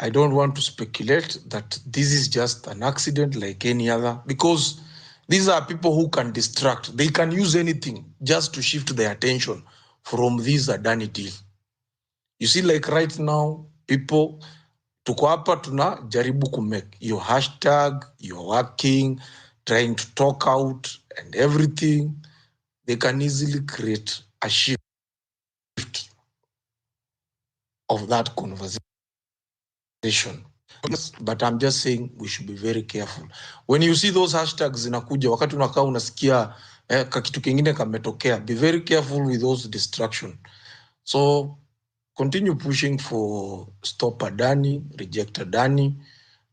I: I don't want to speculate that this is just an accident like any other, because these are people who can distract. They can use anything just to shift their attention from this Adani deal. You see, like right now, people, tuko hapa tunajaribu kumake your hashtag, you're working, trying to talk out and everything. They can easily create a shift of that conversation. But I'm just saying we should be very careful. When you see those hashtags zinakuja, wakati unakaa unasikia kitu kingine kametokea, be very careful with those distraction. So continue pushing for stop Adani, reject Adani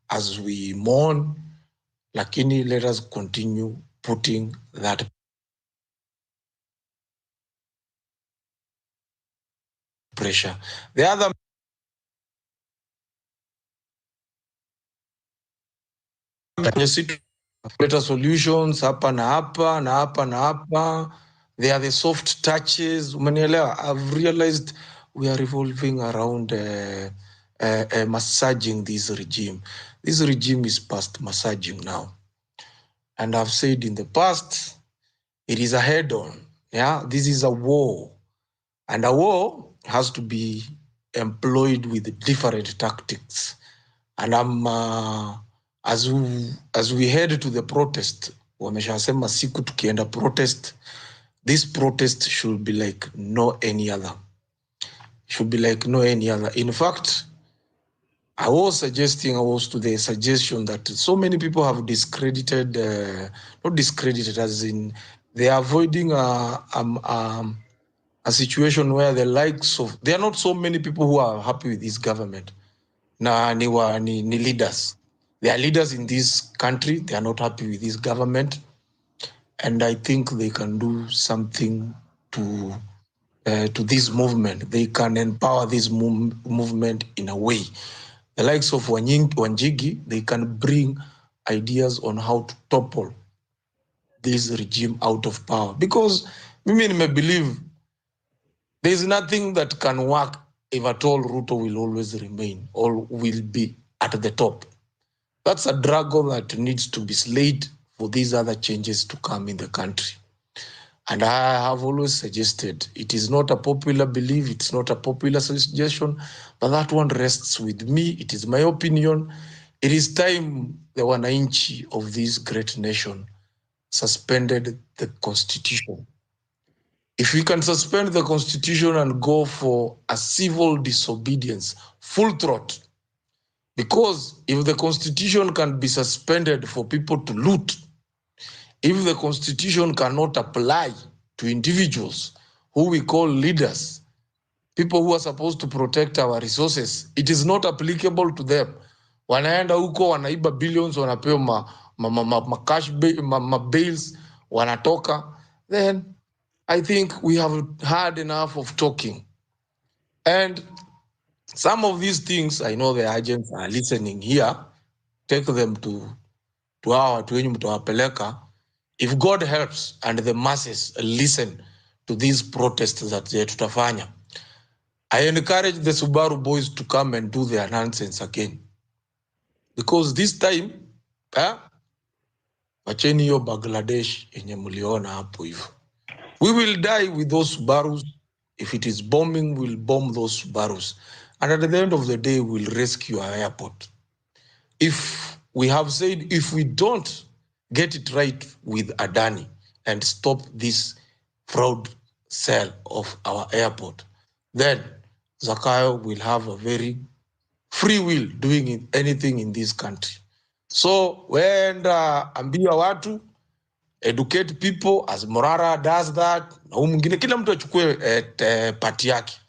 I: as we mourn, lakini let us continue putting that pressure. The other better solutions hapa na hapa na hapa na hapa. They are the soft touches. Umenielewa? I've realized we are revolving around massaging this regime. This regime is past massaging now. And I've said in the past, it is a head-on. Yeah, this is a war. And a war has to be employed with different tactics. And I'm as we head to the protest, wameshasema siku tukienda protest, this protest should be like no any other. should be like no any other. In fact, I was to the suggestion that so many people have discredited, not discredited as in they are avoiding a situation where the likes of, there are not so many people who are happy with this government. Ni leaders. There are leaders in this country, they are not happy with this government. And I think they can do something to this movement. They can empower this movement in a way. The likes of Wanjigi, they can bring ideas on how to topple this regime out of power. Because I may believe there is nothing that can work if at all Ruto will always remain or will be at the top. That's a dragon that needs to be slayed for these other changes to come in the country. And I have always suggested, it is not a popular belief, it's not a popular suggestion, but that one rests with me. It is my opinion. It is time the wananchi of this great nation suspended the constitution. If we can suspend the constitution and go for a civil disobedience, full throttle, because if the constitution can be suspended for people to loot, if the constitution cannot apply to individuals who we call leaders, people who are supposed to protect our resources, it is not applicable to them. Wanaenda huko wanaiba billions, wanapewa cash bails, wanatoka. Then I think we have had enough of talking. And some of these things, I know the agents are listening here, take them to hawa watu wenyu mtawapeleka. If God helps and the masses listen to these protests that tutafanya, I encourage the Subaru boys to come and do their nonsense again. Because this time, wacheni hiyo Bangladesh yenye mliona hapo hivyo. We will die with those Subarus. If it is bombing, we'll bomb those Subarus. And at the end of the day, we'll rescue our airport. If we have said, if we don't get it right with Adani and stop this fraud sale of our airport, then Zakayo will have a very free will doing anything in this country. So when ambia watu, educate people as Morara does that, na mwingine kila mtu achukue part yake.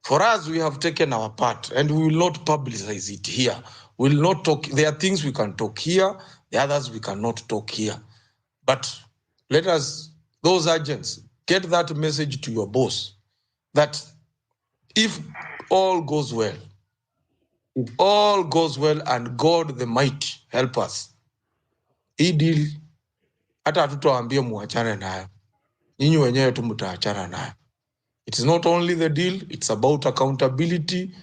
I: For us, we have taken our part and we will not publicize it here. We will not talk. There are things we can talk here, the others we cannot talk here. But let us, those agents, get that message to your boss that if all goes well, and God the mighty help us, hii deal hata hatutawaambia muachane nayo. Nyinyi wenyewe tu mtaachana nayo. It is not only the deal, it's about accountability.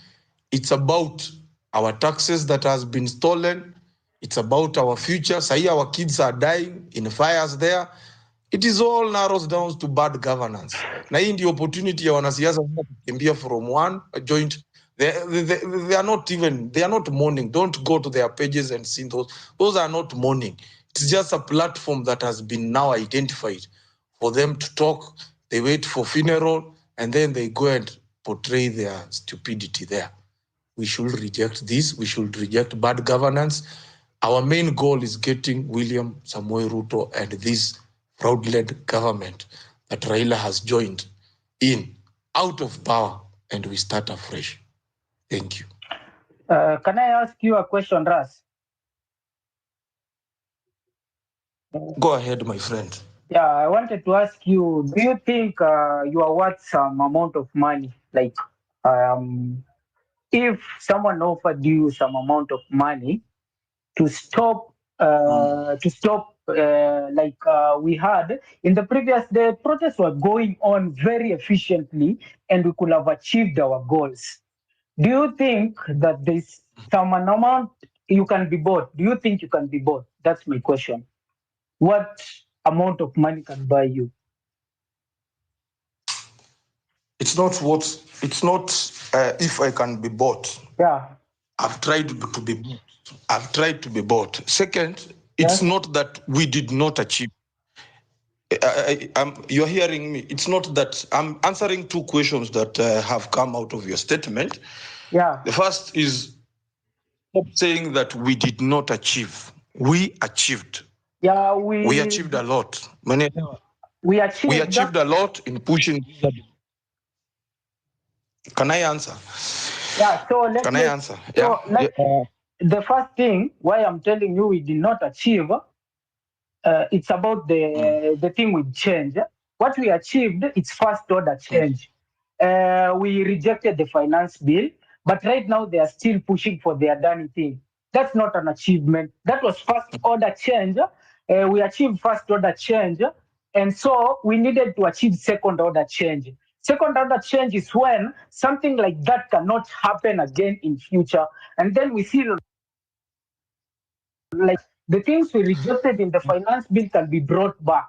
I: It's about our taxes that has been stolen. It's about our future. Say our kids are dying in fires there. It is all narrows down to bad governance. Na hii ndio opportunity ya wanasiasa kukimbia from one joint. They are not mourning. Don't go to their pages and see those. Those are not mourning. It's just a platform that has been now identified for them to talk. They wait for funeral and then they go and portray their stupidity there. We should reject this. We should reject bad governance. Our main goal is getting William Samoei Ruto and this fraud-led government that Raila has joined in out of power, and we start afresh. Thank you.
G: Can I ask you a question, Ras?
I: Go ahead, my friend.
G: Yeah, I wanted to ask you, do you think you are worth some amount of money? Like, if someone offered you some amount of money to stop, we had in the previous day, protests were going on very efficiently and we could have achieved our goals. Do you think that there's some amount you can be bought? Do you think you can be bought? That's my question. What amount of money can buy you?
I: It's not if I can be bought.
G: Yeah.
I: I've tried to be bought. Second, it's not that we did not achieve. you're hearing me. It's not that I'm answering two questions that have come out of your statement.
G: Yeah.
I: The first is stop saying that we did not achieve. We achieved.
G: Yeah,
I: We achieved a lot.
G: we
I: We
G: achieved.
I: achieved a lot in pushing. Can I answer?
G: Yeah, so
I: Can I answer?
G: So
I: Yeah.
G: the first thing why I'm telling you we did not achieve, it's about the thing with change. What we achieved, it's first order change. We rejected the finance bill, but right now they are still pushing for the Adani thing. That's not an achievement. That was first order change. We achieved first order change, and so we needed to achieve second order change. Second order change is when something like that cannot happen again in future, and then we see like the things we rejected in the finance bill can be brought back.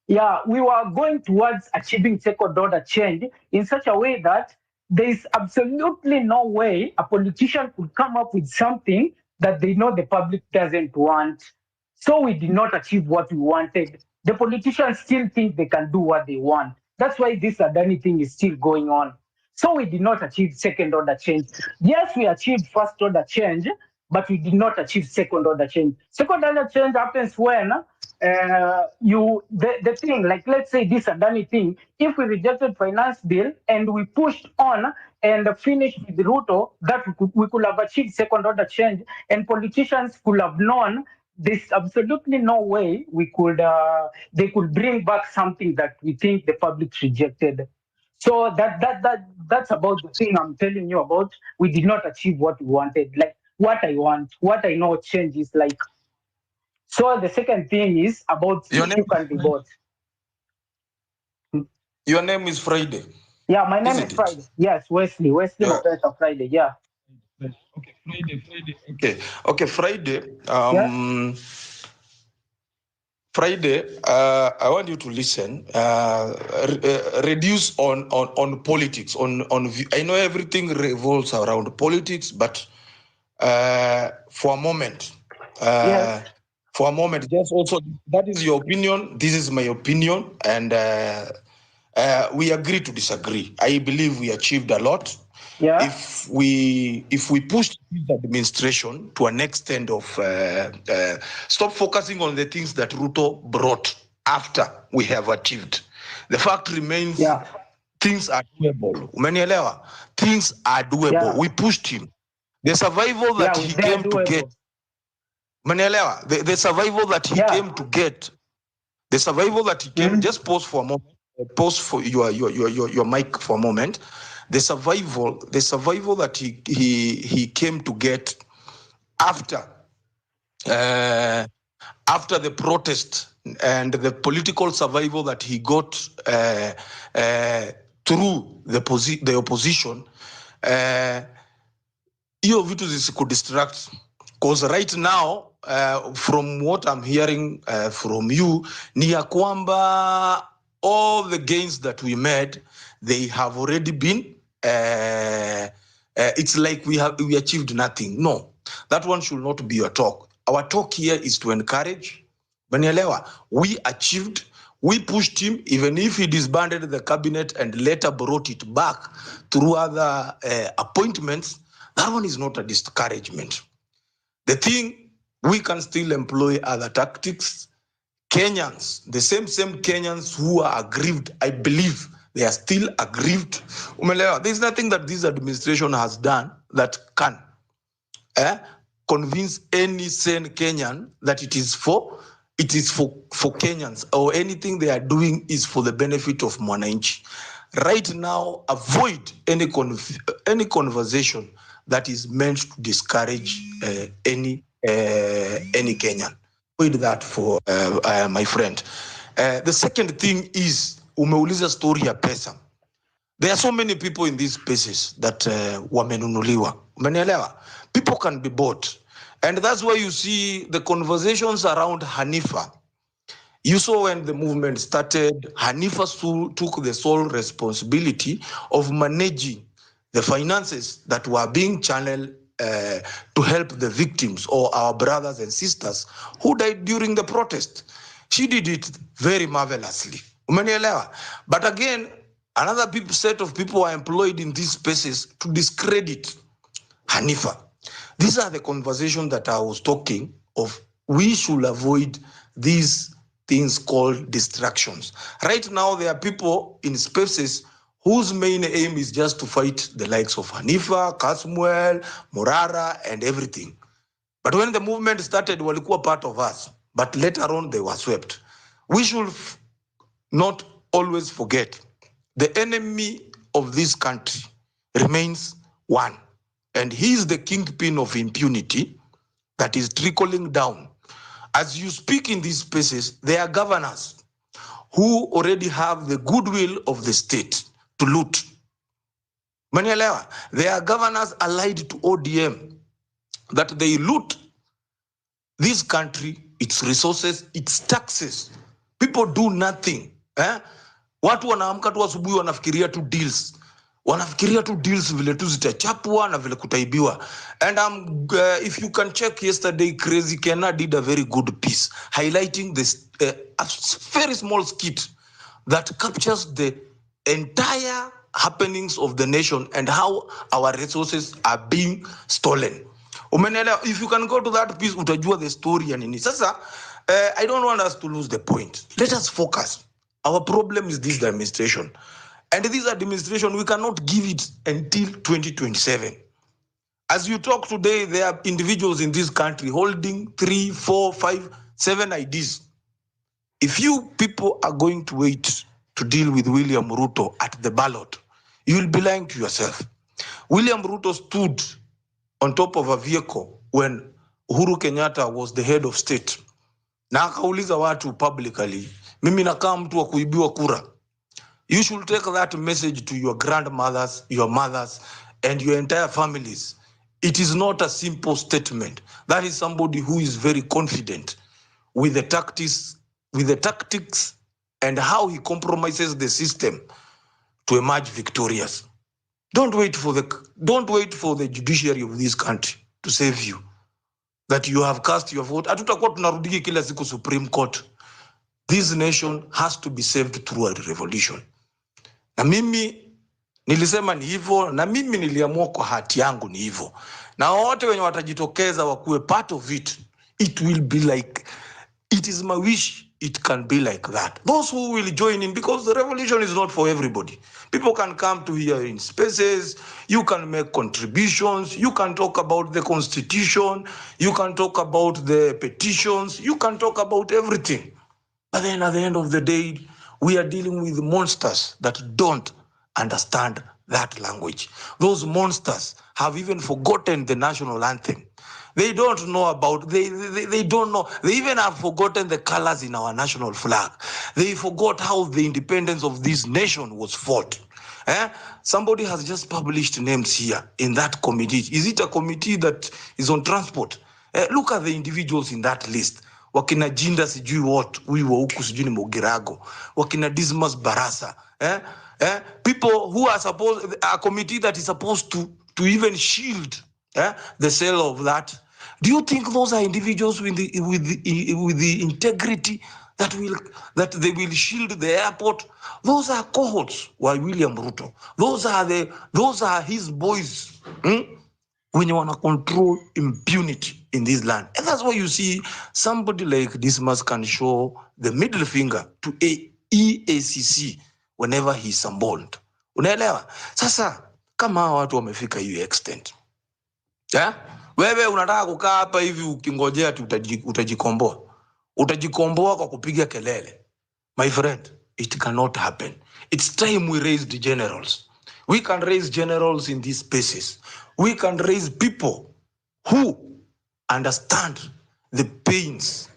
G: Yeah, we were going towards achieving second order change in such a way that there is absolutely no way a politician could come up with something that they know the public doesn't want. So we did not achieve what we wanted. The politicians still think they can do what they want. That's why this Adani thing is still going on. So we did not achieve second order change. Yes, we achieved first order change, but we did not achieve second order change. Second order change happens when the thing, like let's say this Adani thing, if we rejected finance bill and we pushed on and finished with Ruto, that we could have achieved second order change, and politicians could have known there's absolutely no way we could they could bring back something that we think the public rejected. So that's about the thing I'm telling you about. We did not achieve what we wanted. Like what I want, what I know change is like. So the second thing is about
I: Your
G: if
I: name
G: you can be both.
I: Your name is Friday.
G: Yeah, my name is
I: Isn't it?
G: Friday. Yes, Wesley
I: Yeah.
G: Mopeta Friday. Yeah.
I: Okay, Friday. Okay, Friday. Friday, I want you to listen. Reduce on politics. I know everything revolves around politics, but for a moment,
G: Yes.
I: for a moment, just also that is your opinion. This is my opinion, and we agree to disagree. I believe we achieved a lot.
G: Yeah.
I: If we push this administration to an extent of stop focusing on the things that Ruto brought after we have achieved, the fact remains.
G: Yeah.
I: Things are doable. Umenielewa? Things are doable.
G: Yeah.
I: We pushed him. The survival that
G: Yeah,
I: he
G: they are
I: came to get.
G: doable.
I: Umenielewa? The survival that he
G: Yeah.
I: came to get. The survival that he came. Just pause for a moment. Pause for your mic for a moment. The survival that he came to get after the protest and the political survival that he got through the opposition, hiyo vitu zisikudistract, because right now from what I'm hearing from you ni ya kwamba all the gains that we made, they have already been it's like we achieved nothing. No, that one should not be your talk. Our talk here is to encourage. Banielewa, we achieved, we pushed him, even if he disbanded the cabinet and later brought it back through other appointments. That one is not a discouragement. The thing, we can still employ other tactics. Kenyans, the same Kenyans who are aggrieved, I believe they are still aggrieved. There's nothing that this administration has done that can convince any sane Kenyan that it is for Kenyans, or anything they are doing is for the benefit of Mwananchi. Right now, avoid any conversation that is meant to discourage any Kenyan. Avoid that for my friend. The second thing is umeuliza story ya pesa. There are so many people in these spaces that wamenunuliwa. Umenielewa? People can be bought. And that's why you see the conversations around Hanifa. You saw when the movement started, Hanifa took the sole responsibility of managing the finances that were being channeled to help the victims or our brothers and sisters who died during the protest. She did it very marvelously. Umenielewa? But again, another set of people are employed in these spaces to discredit Hanifa. These are the conversations that I was talking of. We should avoid these things called distractions. Right now, there are people in spaces whose main aim is just to fight the likes of Hanifa, Kasmuel, Morara, and everything. But when the movement started, walikuwa part of us. But later on, they were swept. We should not always forget the enemy of this country remains one. And he is the kingpin of impunity that is trickling down. As you speak in these spaces, there are governors who already have the goodwill of the state to loot. Manielewa, there are governors allied to ODM that they loot this country, its resources, its taxes. People do nothing. Watu wanaamka tu asubuhi wanafikiria tu deals. Wanafikiria tu deals vile tu zitachapwa na vile kutaibiwa. And if you can check yesterday, Crazy Kenna did a very good piece highlighting this a very small skit that captures the entire happenings of the nation and how our resources are being stolen. Umenelewa? If you can go to that piece, utajua the story and nini. Sasa, I don't want us to lose the point. Let us focus. Our problem is this administration. And this administration, we cannot give it until 2027. As you talk today, there are individuals in this country holding 3, 4, 5, 7 IDs. If you people are going to wait to deal with William Ruto at the ballot, you will be lying to yourself. William Ruto stood on top of a vehicle when Uhuru Kenyatta was the head of state. Na akauliza watu publicly, mimi nakaa mtu wa kuibiwa kura. You should take that message to your grandmothers, your mothers, and your entire families. It is not a simple statement. That is somebody who is very confident with the tactics and how he compromises the system to emerge victorious. Don't wait for the judiciary of this country to save you. That you have cast your vote. Hatutakuwa tunarudiki kila siku Supreme Court. This nation has to be saved through a revolution. Na mimi nilisema ni hivyo, na mimi niliamua kwa hati yangu ni hivyo. Na wote wenye watajitokeza wakuwe part of it, it will be like, it is my wish it can be like that. Those who will join in, because the revolution is not for everybody. People can come to here in spaces, you can make contributions, you can talk about the constitution, you can talk about the petitions, you can talk about everything. But then at the end of the day, we are dealing with monsters that don't understand that language. Those monsters have even forgotten the national anthem. They don't know about, they don't know. They even have forgotten the colors in our national flag. They forgot how the independence of this nation was fought. Somebody has just published names here in that committee. Is it a committee that is on transport? Look at the individuals in that list. Wakina Jinda sijui what, huyu wa huku sijui ni Mogirago. Wakina Dismas Barasa. People who are supposed, a committee that is supposed to even shield the sale of that. Do you think those are individuals with the integrity that they will shield the airport? Those are cohorts by William Ruto. Those are his boys. When you want to control impunity in this land. And that's why you see somebody like Dismas can show the middle finger to EACC whenever he's summoned. Unaelewa? Sasa, kama hawa watu wamefika hiyo extent. Wewe unataka kukaa hapa hivi ukingojea utajikomboa. Utajikomboa kwa kupiga kelele. My friend, it cannot happen. It's time we raised generals. We can raise generals in these spaces. We can raise people who understand the pains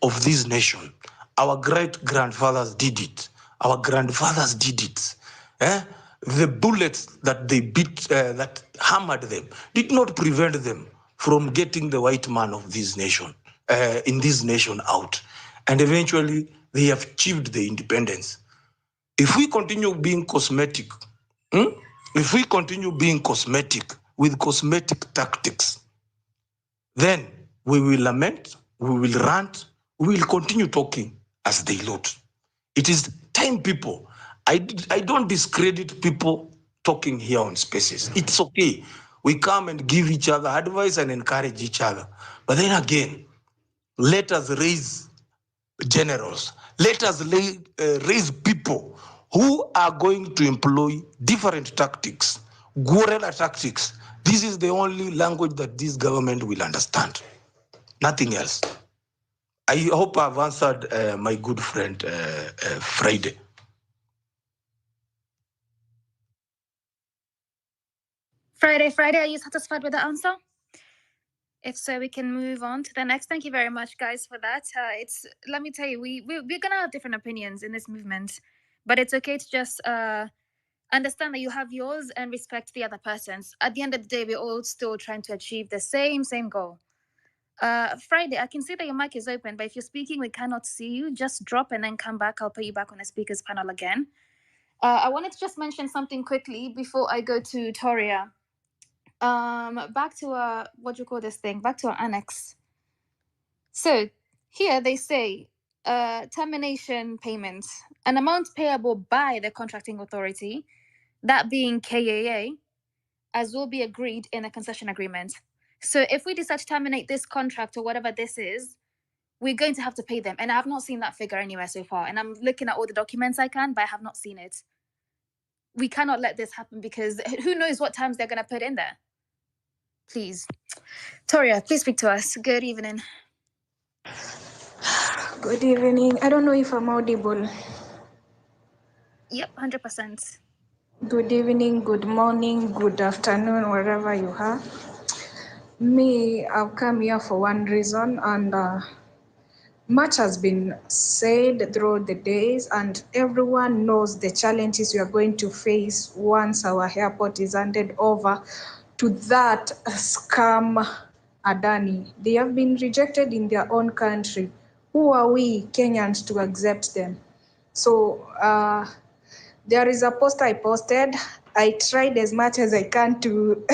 I: of this nation. Our great-grandfathers did it. Our grandfathers did it. The bullets that they beat, that hammered them, did not prevent them from getting the white man of this nation, in this nation out. And eventually, they have achieved the independence. If we continue being cosmetic, if we continue being cosmetic with cosmetic tactics, then we will lament, we will rant, we will continue talking.
J: as they loot. It is time, people. I don't discredit people talking here on spaces. It's okay. We come and give each other advice and encourage each other. But then again, let us raise generals. Let us raise people who are going to employ different tactics, guerrilla tactics. This is the only language that this government will understand. Nothing else. I hope I've answered my good friend Friday.
B: Friday, are you satisfied with the answer? If so, we can move on to the next. Thank you very much, guys, for that. Let me tell you, we're gonna have different opinions in this movement, but it's okay to just understand that you have yours and respect the other person's. At the end of the day, we're all still trying to achieve the same goal. Friday, I can see that your mic is open, but if you're speaking, we cannot see you. Just drop and then come back. I'll put you back on the speakers panel again. I wanted to just mention something quickly before I go to Toria. Back to what do you call this thing? Back to our annex. So here they say termination payments, an amount payable by the contracting authority, that being KAA, as will be agreed in a concession agreement. So if we decide to terminate this contract or whatever this is, we're going to have to pay them. And I have not seen that figure anywhere so far. And I'm looking at all the documents I can, but I have not seen it. We cannot let this happen because who knows what times they're going to put in there. Please. Toria, please speak to us. Good evening.
K: Good evening. I don't know if I'm audible.
B: Yep, 100%.
K: Good evening, good morning, good afternoon, wherever you are. Me, I've come here for one reason, and much has been said throughout the days, and everyone knows the challenges we are going to face once our airport is handed over to that scam Adani. They have been rejected in their own country. Who are we Kenyans to accept them? So there is a post I posted. I tried as much as I can to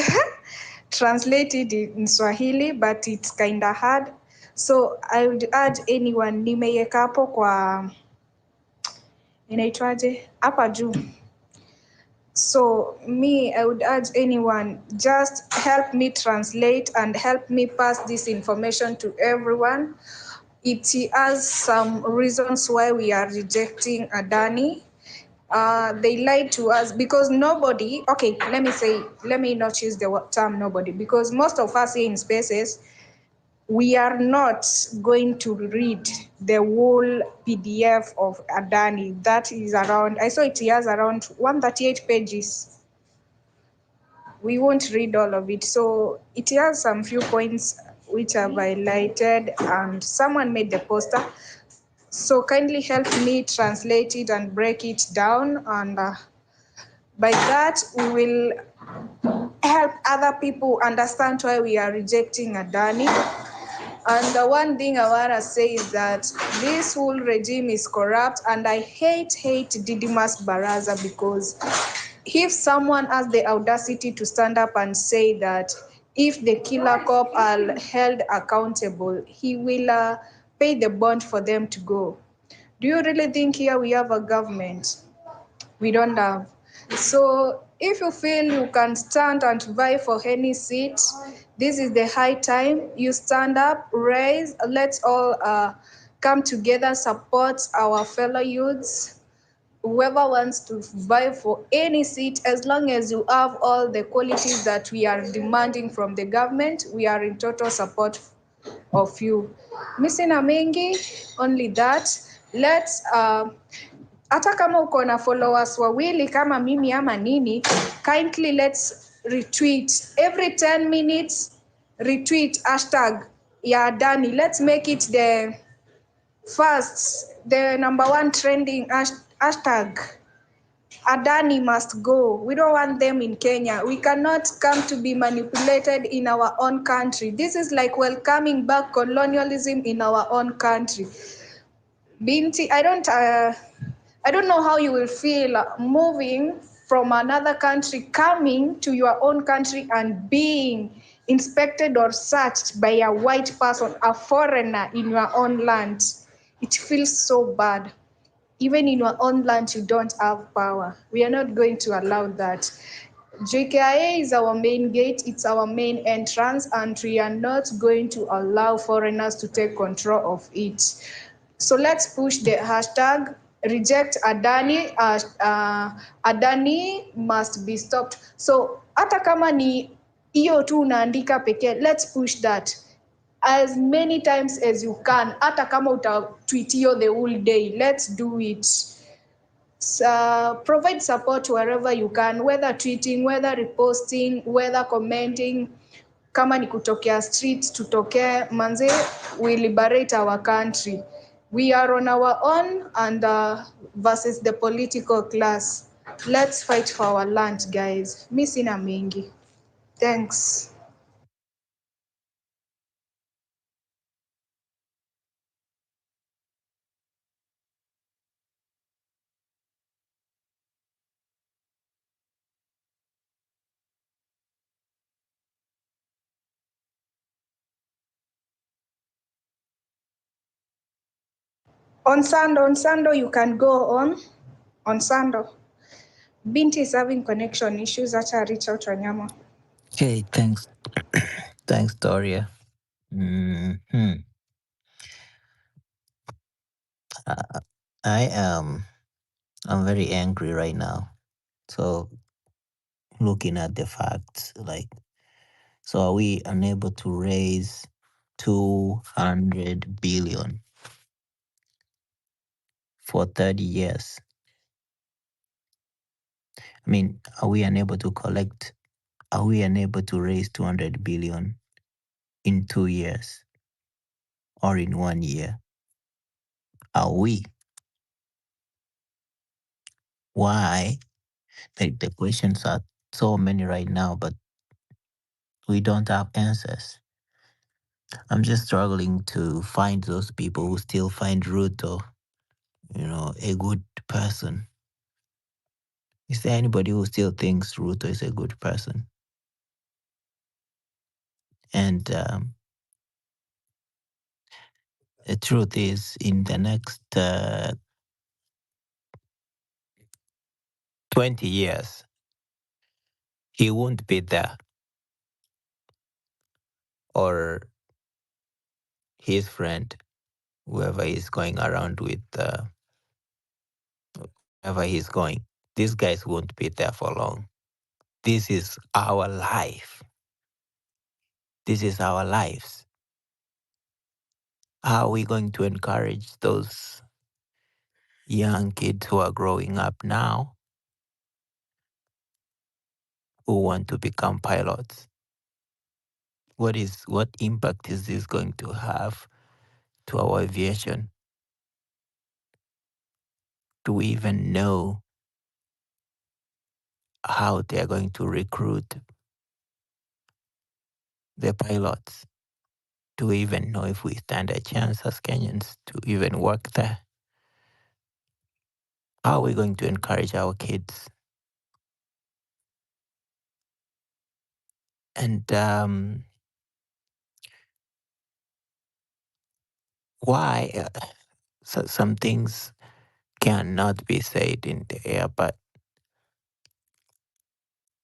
K: translate it in Swahili, but it's kind of hard. So I would urge anyone, nimeiweka hapo kwa inaitwaje hapa juu. So me, I would urge anyone, just help me translate and help me pass this information to everyone. It has some reasons why we are rejecting Adani. They lied to us because nobody, okay, let me not use the term nobody, because most of us here in spaces, we are not going to read the whole PDF of Adani. That is around, I saw it has around 138 pages. We won't read all of it. So it has some few points which are highlighted, and someone made the poster. So kindly help me translate it and break it down, and by that we will help other people understand why we are rejecting Adani. And the one thing I want to say is that this whole regime is corrupt, and I hate Didymus Baraza, because if someone has the audacity to stand up and say that if the killer cop are held accountable, he will pay the bond for them to go. Do you really think here we have a government? We don't have. So if you feel you can stand and vie for any seat, this is the high time you stand up, raise, let's all come together, support our fellow youths. Whoever wants to vie for any seat, as long as you have all the qualities that we are demanding from the government, we are in total support of you. Misina mengi, only that. Let's hata kama uko na followers wawili kama mimi ama nini, kindly let's retweet every 10 minutes, retweet hashtag ya Adani. Let's make it the number one trending hashtag. Adani must go. We don't want them in Kenya. We cannot come to be manipulated in our own country. This is like welcoming back colonialism in our own country. Binti, I don't know how you will feel moving from another country, coming to your own country and being inspected or searched by a white person, a foreigner in your own land. it feels so bad. Even in your own land, you don't have power. We are not going to allow that. JKIA is our main gate, it's our main entrance, and we are not going to allow foreigners to take control of it. So let's push the hashtag reject Adani. Adani must be stopped. So hata kama ni hiyo tu unaandika pekee, let's push that as many times as you can. Hata kama utatweet hiyo the whole day, let's do it. Provide support wherever you can, whether tweeting, whether reposting, whether commenting. Kama ni kutokea street, tutokee manze, we liberate our country. We are on our own and versus the political class. Let's fight for our land, guys. Mi sina mengi. Thanks. On Sando, you can go on. On Sando. Binti is having connection issues. Acha reach out Wanyama.
L: Okay, thanks. Thanks, Doria. Hmm. I'm very angry right now. So looking at the facts, like, so are we unable to raise 200 billion for 30 years? I mean, are we unable to collect? Are we unable to raise 200 billion in 2 years or in 1 year? Are we? Why? The questions are so many right now, but we don't have answers. I'm just struggling to find those people who still find Ruto, a good person. Is there anybody who still thinks Ruto is a good person? And the truth is, in the next 20 years, he won't be there, or his friend, whoever is going around with, wherever he's going. These guys won't be there for long. This is our life. This is our lives. How are we going to encourage those young kids who are growing up now who want to become pilots? What impact is this going to have to our aviation? Do we even know how they are going to recruit the pilots? Do we even know if we stand a chance as Kenyans to even work there? How are we going to encourage our kids? And why some things cannot be said in the air, but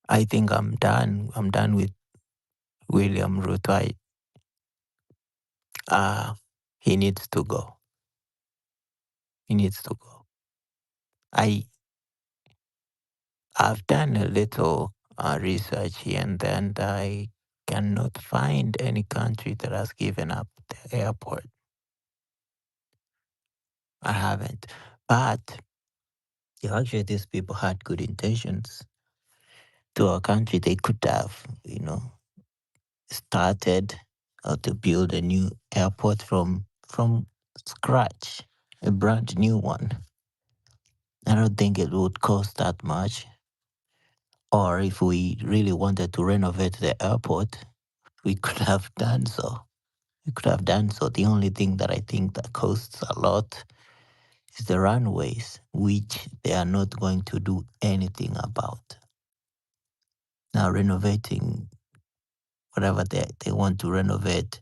L: I think I'm done. I'm done with William Ruto. He needs to go. He needs to go. I've done a little research here and then. I cannot find any country that has given up the airport. I haven't. But actually, these people had good intentions to our country. They could have, started to build a new airport from scratch, a brand new one. I don't think it would cost that much. Or if we really wanted to renovate the airport, we could have done so. We could have done so. The only thing that I think that costs a lot is the runways, which they are not going to do anything about. Now, renovating whatever they want to renovate,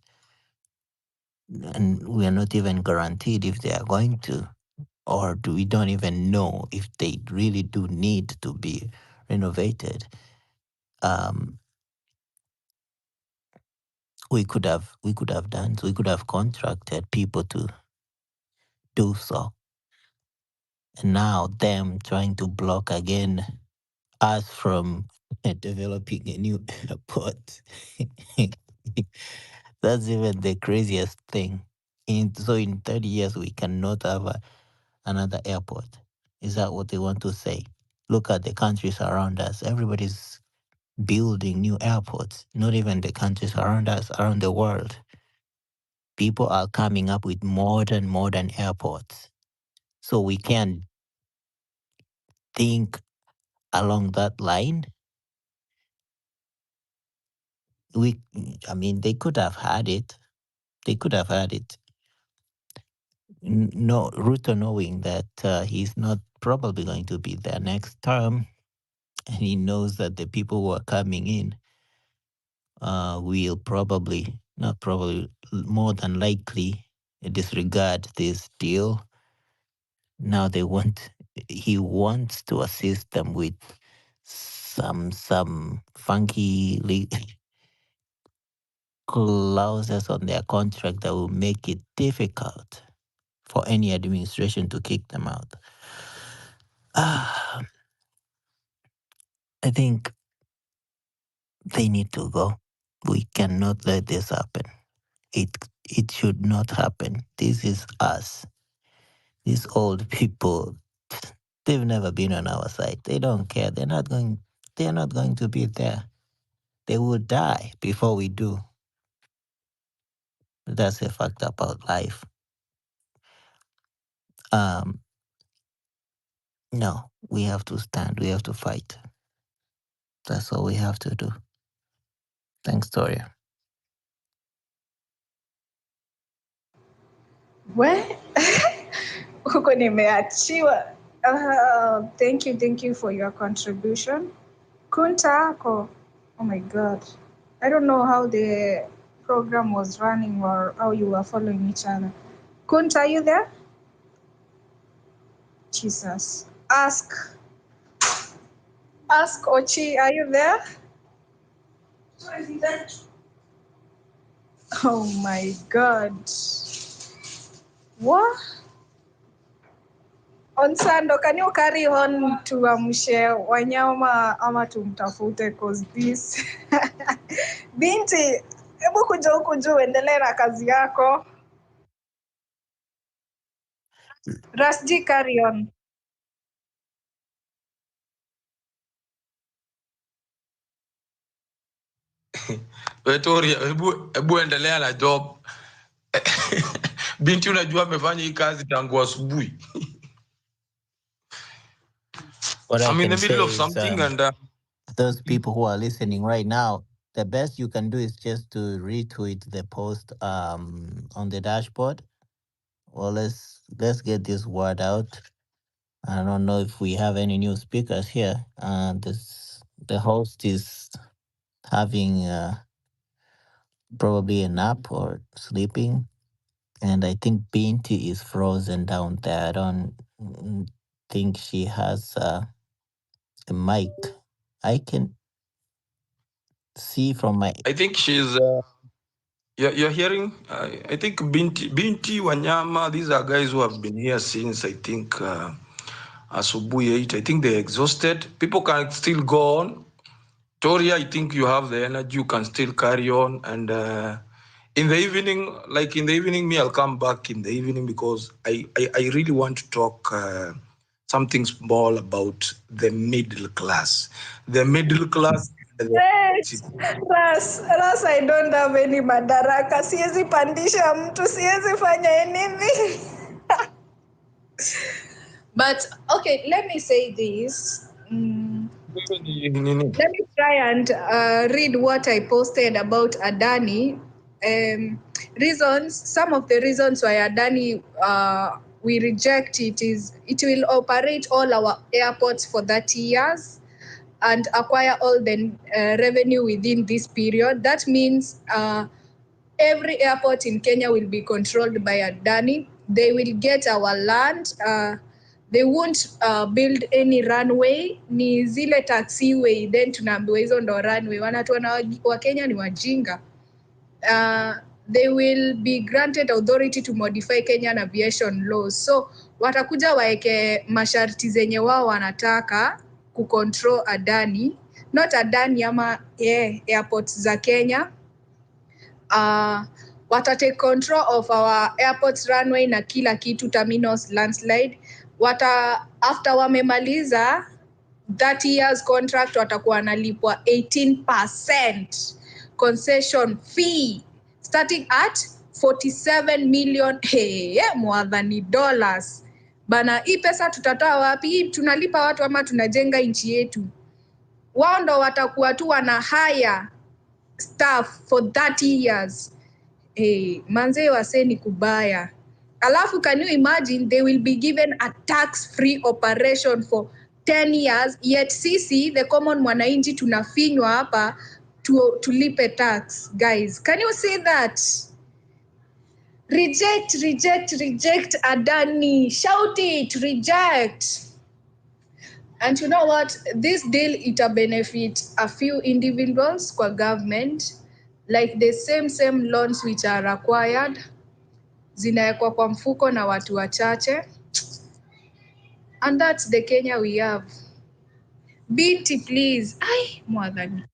L: and we are not even guaranteed if they are going to, or we don't even know if they really do need to be renovated. Um, we could have contracted people to do so, and now them trying to block again us from developing a new airport. That's even the craziest thing. In 30 years we cannot have another airport. Is that what they want to say? Look at the countries around us. Everybody's building new airports. Not even the countries around us, around the world. People are coming up with modern airports. So we can think along that line. They could have had it. They could have had it. No, Ruto knowing that he's not probably going to be there next term, and he knows that the people who are coming in will more than likely disregard this deal. Now he wants to assist them with some funky clauses on their contract that will make it difficult for any administration to kick them out. I think they need to go. We cannot let this happen. It should not happen. This is us. These old people, they've never been on our side. They don't care. They're not going to be there. They will die before we do. That's a fact about life. Um, no, we have to stand. We have to fight. That's all we have to do. Thanks, Toria.
K: We huko nimeachiwa. Thank you for your contribution. Kunta ako. Oh my God. I don't know how the program was running or how you were following each other. Kunta, are you there? Jesus. Ask Ochi, are you there? Oh my God. What? Onsando, can you carry on tuamshe Wanyama ama tumtafute cause this Binti, hebu kuja huku juu endelee na kazi yako. Rasji, carry on.
J: Victoria, hebu endelea na job. Binti, unajua amefanya hii kazi tangu asubuhi.
L: What I
J: I'm in
L: can
J: the middle of
L: say is,
J: something and
L: those people who are listening right now, the best you can do is just to retweet the post on the dashboard. Well, let's get this word out. I don't know if we have any new speakers here. The host is having probably a nap or sleeping, and I think Binti is frozen down there. I don't think she has a mic. I can see from my.
J: I think she's you're hearing? I think Binti Wanyama, these are guys who have been here since I think Asubuhi 8. I think they're exhausted. People can still go on. Toria, I think you have the energy. You can still carry on. And in the evening, me, I'll come back in the evening because I really want to talk something small about the middle class. The middle class.
K: Yes, Ras, I don't have any madaraka. Siwezi pandisha mtu, siwezi fanya anything. But okay, let me say this. Let me try and read what I posted about Adani. Some of the reasons why Adani we reject it is it will operate all our airports for 30 years and acquire all the revenue within this period. That means every airport in Kenya will be controlled by Adani. They will get our land. They won't build any runway. Ni zile taxiway, then tunaambiwa hizo ndo runway. Wanatuona wa Kenya ni wajinga. They will be granted authority to modify Kenyan aviation laws. So watakuja waeke masharti zenye wao wanataka kucontrol Adani, not Adani ama airports za Kenya. Wata take control of our airports, runway na kila kitu, terminals, landslide. After wamemaliza 30 years contract, watakuwa wanalipwa 18% concession fee starting at 47 million mwadhani dollars. Bana, hii pesa tutatoa wapi? Hii tunalipa watu ama tunajenga nchi yetu? Wao ndo watakuwa tu wana hire staff for 30 years. Manze wase ni kubaya. Alafu, can you imagine they will be given a tax-free operation for 10 years, yet sisi the common mwananchi tunafinywa hapa tulipe tax. Guys, can you see that? Reject, reject, reject Adani. Shout it, reject. And you know what? This deal, it'll benefit a few individuals kwa government, like the same loans which are required zinaekwa kwa mfuko na watu wachache. And that's the Kenya we have. Binti, please. Ay, mwadhani.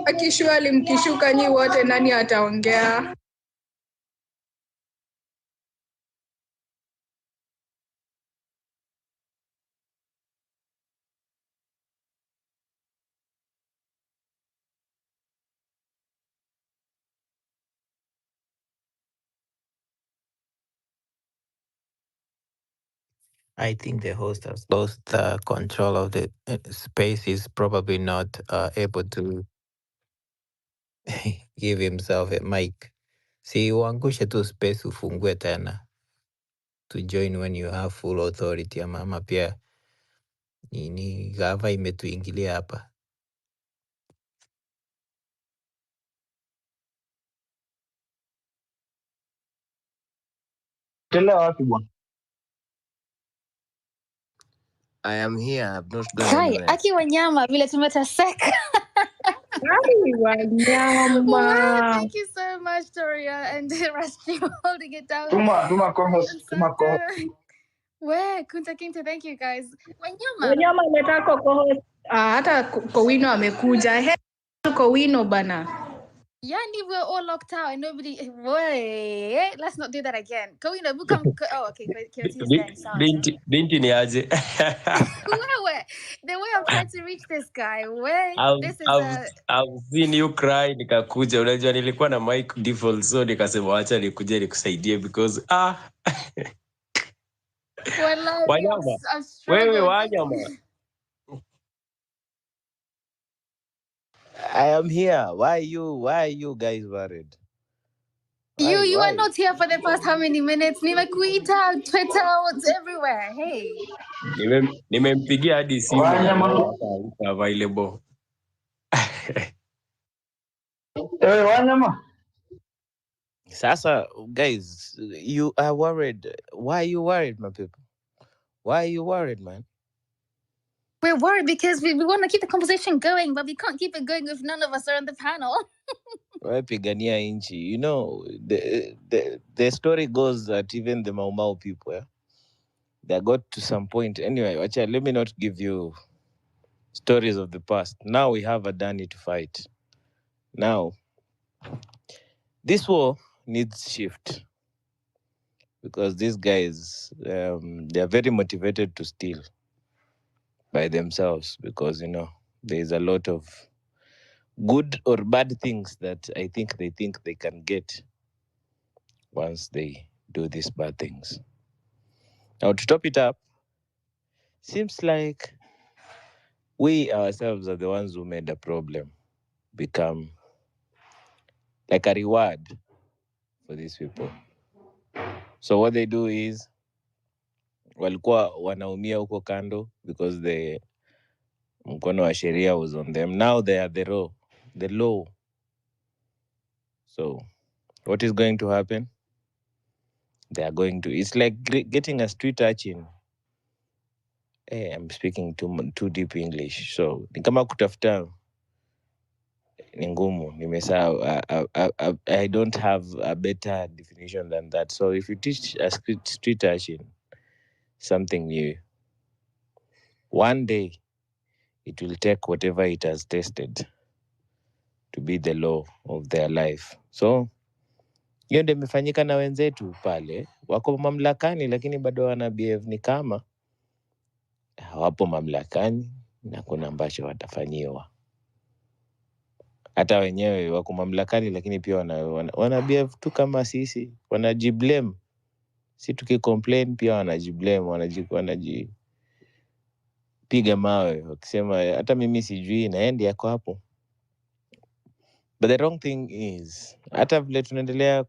K: Akishuali mkishuka nyi wote, nani ataongea?
L: I think the host has lost control of the space. He's probably not able to give himself a mic. Si uangushe tu space ufungue tena to join when you have full authority. Ama pia ni gava imetuingilia hapa.
G: Tele wapi bwana?
C: I am here. I've not gone
B: Kai,
C: anywhere.
B: Aki Wanyama, vile tumetaseka.
K: Ay, wanyama.
B: Thank you so much, Toria and Raspi, for holding it down.
G: Tuma co-host,
B: And
G: tuma co-host.
B: Santa. Where? Kunta Kinte, thank you guys. Wanyama.
K: Wanyama ametaka co-host. Hata Kowino amekuja. Hey, Kowino bana.
B: Yani, we're all locked out and nobody. Wait, let's not do that again. Kawina, we come. Oh, okay. Kirti's going. Sawa.
M: Binti ni aje?
B: Where? The way I'm trying to reach this guy. Where? This is
M: I've seen you cry, nikakuja. Unajua nilikuwa na mic default, so nikasema wacha nikuje nikusaidie because
B: well,
M: Wanyama.
B: I'm
M: Wewe
B: struggling.
M: Wanyama.
C: I am here. Why are you guys worried?
B: You are not here for the past how many minutes? Nimekuita, Twitter, it's everywhere. Hey.
M: Nimempigia hadi simu
G: Wanyama.
M: available.
G: Wanyama.
C: Sasa, guys, you are worried. Why are you worried, my people? Why are you worried, man?
B: We're worried because we want to keep the conversation going, but we can't keep it going if none of us are on the panel.
C: Pigania inchi. You know, the story goes that even the Mau Mau people, they got to some point. Anyway, let me not give you stories of the past. Now we have Adani to fight. Now, this war needs shift because these guys, they are very motivated to steal by themselves because, there is a lot of good or bad things that I think they can get once they do these bad things. Now, to top it up, seems like we ourselves are the ones who made the problem become like a reward for these people. So what they do is walikuwa wanaumia huko kando because the mkono wa sheria was on them. Now they are the law. So what is going to happen? They are going to, it's like getting a street urchin. Hey, I'm speaking too deep English. So ni kama kutafuta ni ngumu, nimesahau. I don't have a better definition than that. So if you teach a street urchin something new, one day it will take whatever it has tasted to be the law of their life. So hiyo ndio imefanyika na wenzetu pale, wako mamlakani lakini bado wana behave ni kama hawapo mamlakani na kuna ambacho watafanyiwa. Hata wenyewe wako mamlakani lakini pia wana behave tu kama sisi, wanajiblame. Si tukicomplain pia wanajiblame, wanajipiga mawe wakisema hata mimi sijui na endi yako hapo. But the wrong thing is, hata vile tunaendelea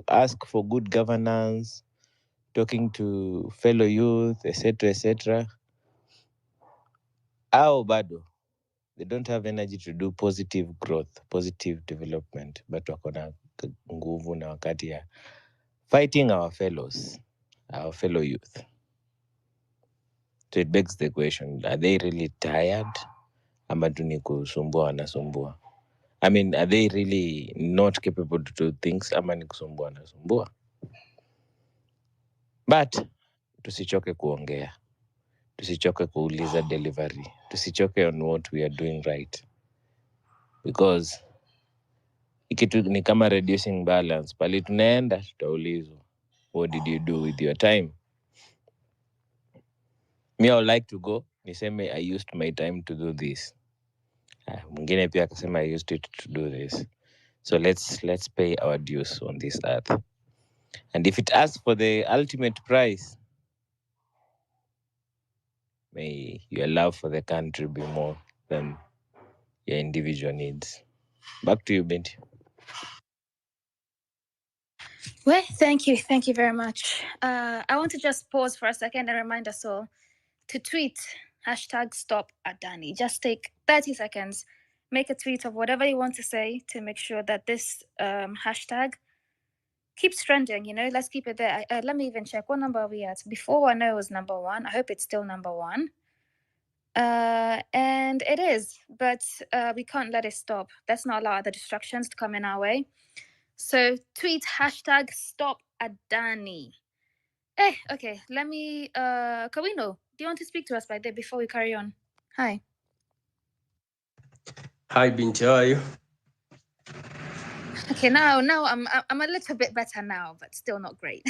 C: ask for good governance, talking to fellow youth, etc. Au bado, they don't have energy to do positive growth, positive development, but wako na nguvu na wakati ya fighting our fellow youth. So it begs the question, are they really tired? Ama tu ni kusumbua wanasumbua? I mean, are they really not capable to do things? Ama ni kusumbua wanasumbua? But tusichoke kuongea, tusichoke kuuliza delivery, tusichoke on what we are doing right, because ikitu ni kama reducing balance. Pali tunaenda tutaulizwa, what did you do with your time? Me, I would like to go niseme I used my time to do this. Mwingine pia akasema I used it to do this. So let's pay our dues on this earth. And if it asks for the ultimate prize, may your love for the country be more than your individual needs. Back to you, Binti.
B: Well, thank you very much. I want to just pause for a second and remind us all to tweet #StopAdani. Just take 30 seconds, make a tweet of whatever you want to say to make sure that this hashtag keeps trending. Let's keep it there. Let me even check, what number are we at? Before I know it was number 1. I hope it's still number 1. And it is, but we can't let it stop. Let's not allow other distractions to come in our way. So tweet #StopAdani. Okay, let me, Kawino, do you want to speak to us by there before we carry on? Hi.
M: Hi Binti, how are you?
B: Okay, now I'm a little bit better now, but still not great.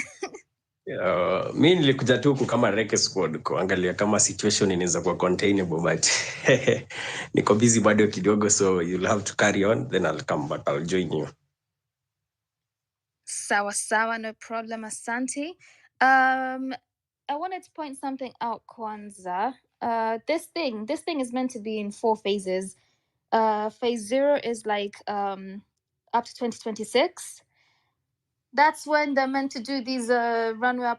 M: Mi nilikuja tu huku kama reke squad kuangalia kama situation inaweza kuwa containable, but niko busy bado kidogo, so you'll have to carry on, then I'll come back, I'll join you.
B: Sawa, no problem, asante. I wanted to point something out, Kwanzaa. This thing is meant to be in 4 phases. Phase 0 is like up to 2026. That's when they're meant to do these runway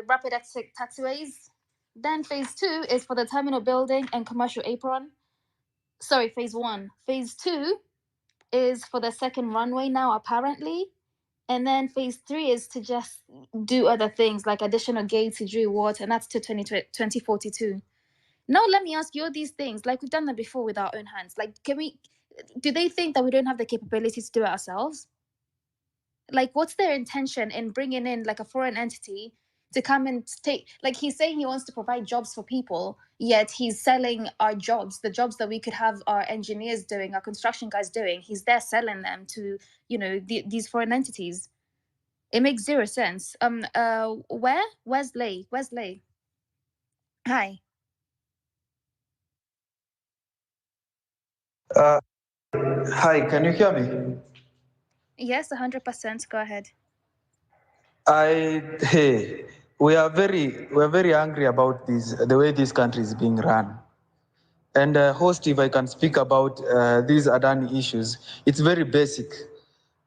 B: rapid exit taxiways. Then phase 2 is for the terminal building and commercial apron. Sorry, phase 1. Phase 2 is for the second runway now, apparently. And then phase 3 is to just do other things like additional gates, Hijri water, and that's to 2042. Now, let me ask you all these things. Like, we've done that before with our own hands. Like, do they think that we don't have the capability to do it ourselves? Like, what's their intention in bringing in like a foreign entity to come and take, like, he's saying he wants to provide jobs for people, yet he's selling our jobs, the jobs that we could have our engineers doing, our construction guys doing. He's there selling them to, these foreign entities. It makes zero sense. Wesley. Hi.
N: Hi, can you hear me?
B: Yes, 100%. Go ahead.
N: Hey, we are very angry about this, the way this country is being run. And host, if I can speak about these Adani issues, it's very basic.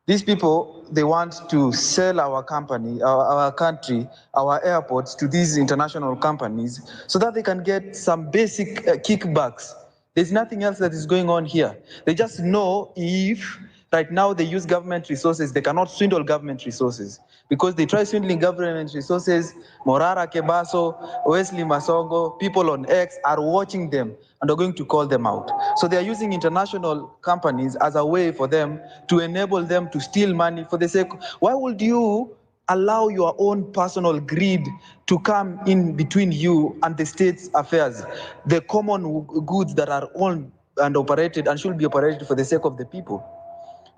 N: These people, they want to sell our company, our country, our airports to these international companies so that they can get some basic kickbacks. There's nothing else that is going on here. They just know if right now they use government resources, they cannot swindle government resources. Because they try swindling government resources, Morara Kebaso, Wesley Masongo, people on X are watching them and are going to call them out. So they are using international companies as a way for them to enable them to steal money for the sake. Why would you allow your own personal greed to come in between you and the state's affairs, the common goods that are owned and operated and should be operated for the sake of the people?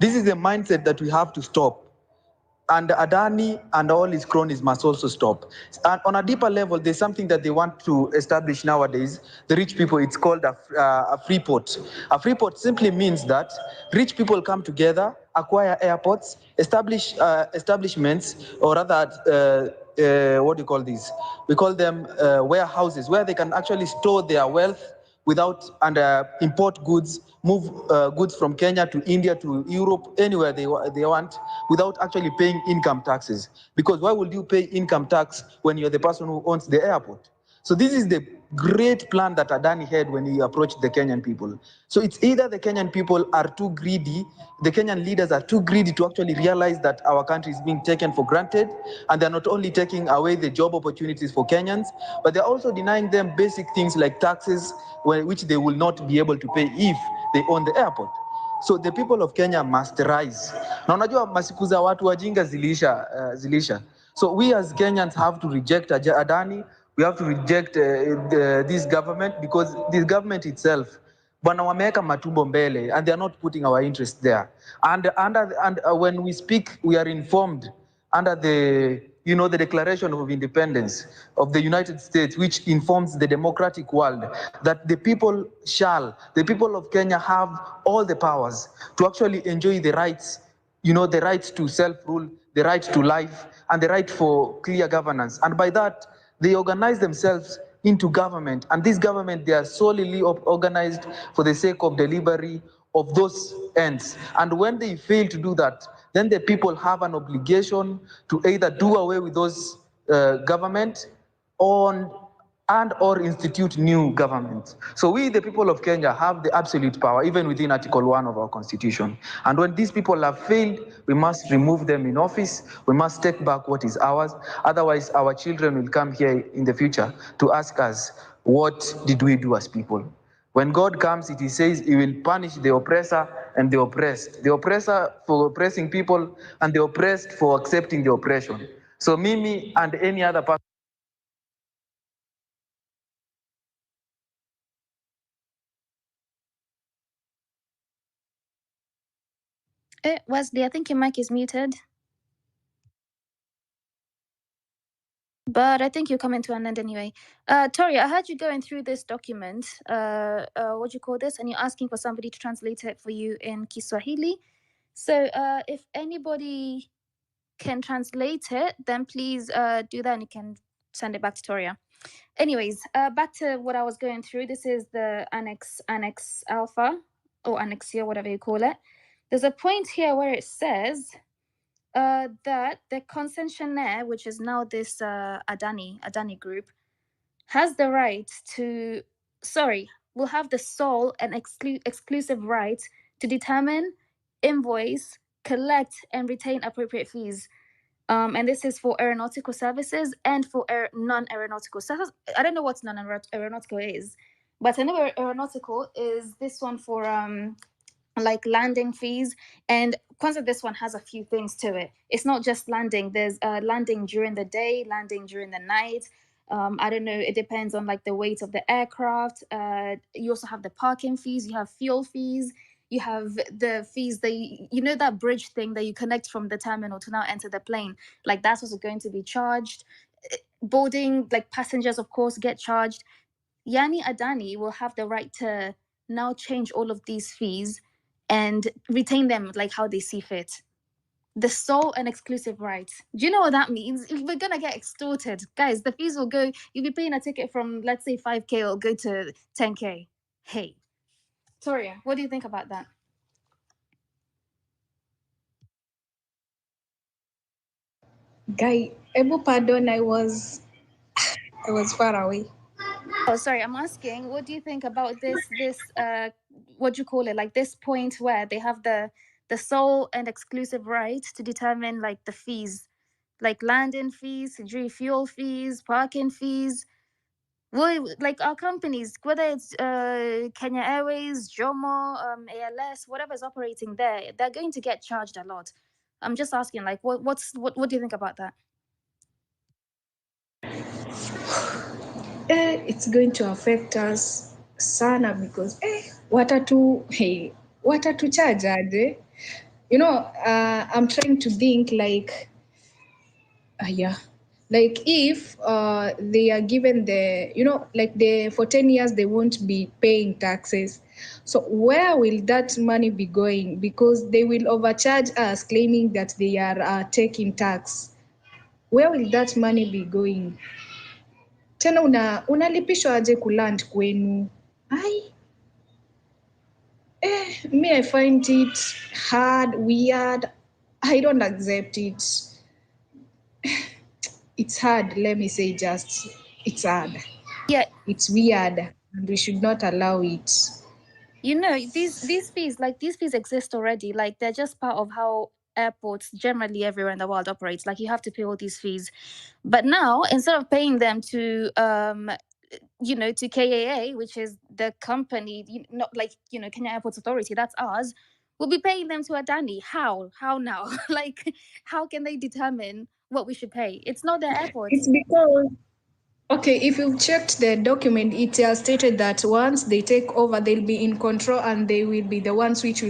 N: This is the mindset that we have to stop. And Adani and all his cronies must also stop. And on a deeper level, there's something that they want to establish nowadays. The rich people, it's called a free port. A free port simply means that rich people come together, acquire airports, establish establishments, or rather, what do you call these? We call them warehouses, where they can actually store their wealth without and import goods, move goods from Kenya to India to Europe, anywhere they want, without actually paying income taxes. Because why would you pay income tax when you're the person who owns the airport? So this is the great plan that Adani had when he approached the Kenyan people. So it's either the Kenyan people are too greedy, the Kenyan leaders are too greedy to actually realize that our country is being taken for granted, and they're not only taking away the job opportunities for Kenyans, but they're also denying them basic things like taxes, which they will not be able to pay if they own the airport. So the people of Kenya must rise. Na unajua masiku za watu wajinga zilisha. So we as Kenyans have to reject Adani. We have to reject this government, because this government itself, bwana wameweka matumbo mbele, and they are not putting our interest there. And when we speak, we are informed under the Declaration of Independence of the United States, which informs the democratic world that the people of Kenya have all the powers to actually enjoy the rights, the rights to self-rule, the right to life, and the right for clear governance. And by that, they organize themselves into government. And this government, they are solely organized for the sake of delivery of those ends. And when they fail to do that, then the people have an obligation to either do away with those government or institute new governments. So we, the people of Kenya, have the absolute power, even within Article 1 of our Constitution. And when these people have failed, we must remove them in office. We must take back what is ours. Otherwise, our children will come here in the future to ask us, what did we do as people? When God comes, it says he will punish the oppressor and the oppressed. The oppressor for oppressing people, and the oppressed for accepting the oppression. So Mimi and any other person.
B: Wesley, I think your mic is muted. But I think you're coming to an end anyway. Tori, I heard you going through this document. What do you call this? And you're asking for somebody to translate it for you in Kiswahili. So if anybody can translate it, then please do that, and you can send it back to Toria. Anyways, back to what I was going through. This is the Annex Alpha, or Annexia, whatever you call it. There's a point here where it says that the concessionaire, which is now this Adani group, has the right to, will have the sole and exclusive right to determine, invoice, collect, and retain appropriate fees. And this is for aeronautical services and for non-aeronautical services. I don't know what non-aeronautical is, but I know aeronautical is this one for like landing fees. And Kwanzaa, this one has a few things to it. It's not just landing. There's landing during the day, landing during the night. I don't know, it depends on like the weight of the aircraft. You also have the parking fees, you have fuel fees, you have the fees that that bridge thing that you connect from the terminal to now enter the plane. Like that's also going to be charged. Boarding, like passengers, of course, get charged. Yani Adani will have the right to now change all of these fees and retain them like how they see fit. the sole and exclusive right. Do you know what that means? If we're gonna get extorted, guys, the fees will go. You'll be paying a ticket from, let's say, 5K, it'll go to 10K. Hey, Toria, what do you think about that?
K: Guy, pardon, I was far away.
B: Oh, sorry, I'm asking, what do you think about this what do you call it, like this point where they have the sole and exclusive right to determine like the fees, like landing fees, fuel fees, parking fees. Well, like our companies, whether it's Kenya Airways, Jomo, ALS, whatever's operating there, they're going to get charged a lot. I'm just asking, like, what do you think about that?
K: It's going to affect us sana because watatu charge aje? You know, I'm trying to think like, yeah, like if they are given the, like for 10 years they won't be paying taxes. So where will that money be going? Because they will overcharge us claiming that they are taking tax. Where will that money be going? Tena unalipishwa aje kuland kwenu? Me, I find it hard, weird. I don't accept it. It's hard, let me say just, it's hard.
B: Yeah,
K: It's weird and we should not allow it.
B: you know, these fees, like these fees exist already. Like they're just part of how airports generally everywhere in the world operates. Like you have to pay all these fees. But now, instead of paying them to to KAA, which is the company, not like, Kenya Airports Authority, that's ours, we'll be paying them to Adani. How now? Like, how can they determine what we should pay? It's not their airports.
K: It's because, okay, if you've checked the document, it has stated that once they take over, they'll be in control and they will be the ones which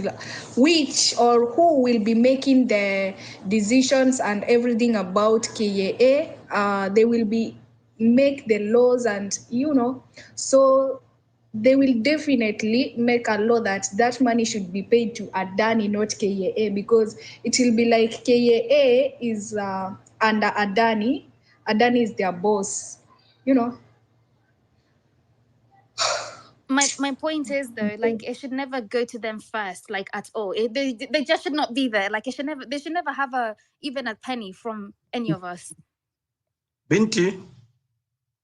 K: or who will be making the decisions and everything about KAA. They will be make the laws and, so they will definitely make a law that money should be paid to Adani, not KAA, because it will be like KAA is under Adani. Adani is their boss, you know.
B: My point is though, like it should never go to them first, like at all. They just should not be there. Like they should never have even a penny from any of us.
J: Binti.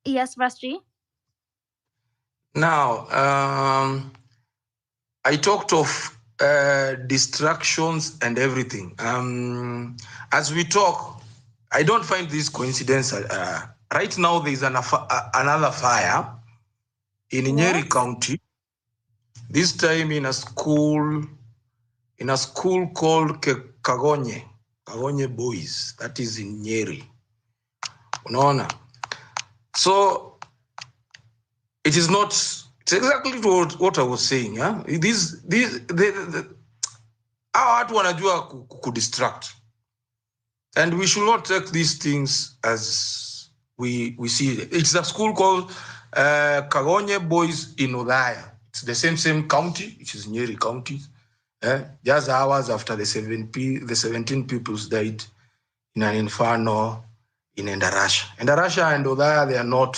B: Yes, Rashji.
J: Now, I talked of distractions and everything. As we talk, I don't find this coincidence. Right now, there is another fire in Nyeri County. This time in a school called Kagonye Boys. That is in Nyeri. Unaona? So it is not. It's exactly what I was saying. Yeah? Our watu wanajua kudistract. And we should not take these things as we see it. It's a school called Kagonye Boys in Odaya. It's the same county, which is Nyeri County. Just hours after the 17 people died in an inferno in Endarasha. Endarasha and Odaya, they are not,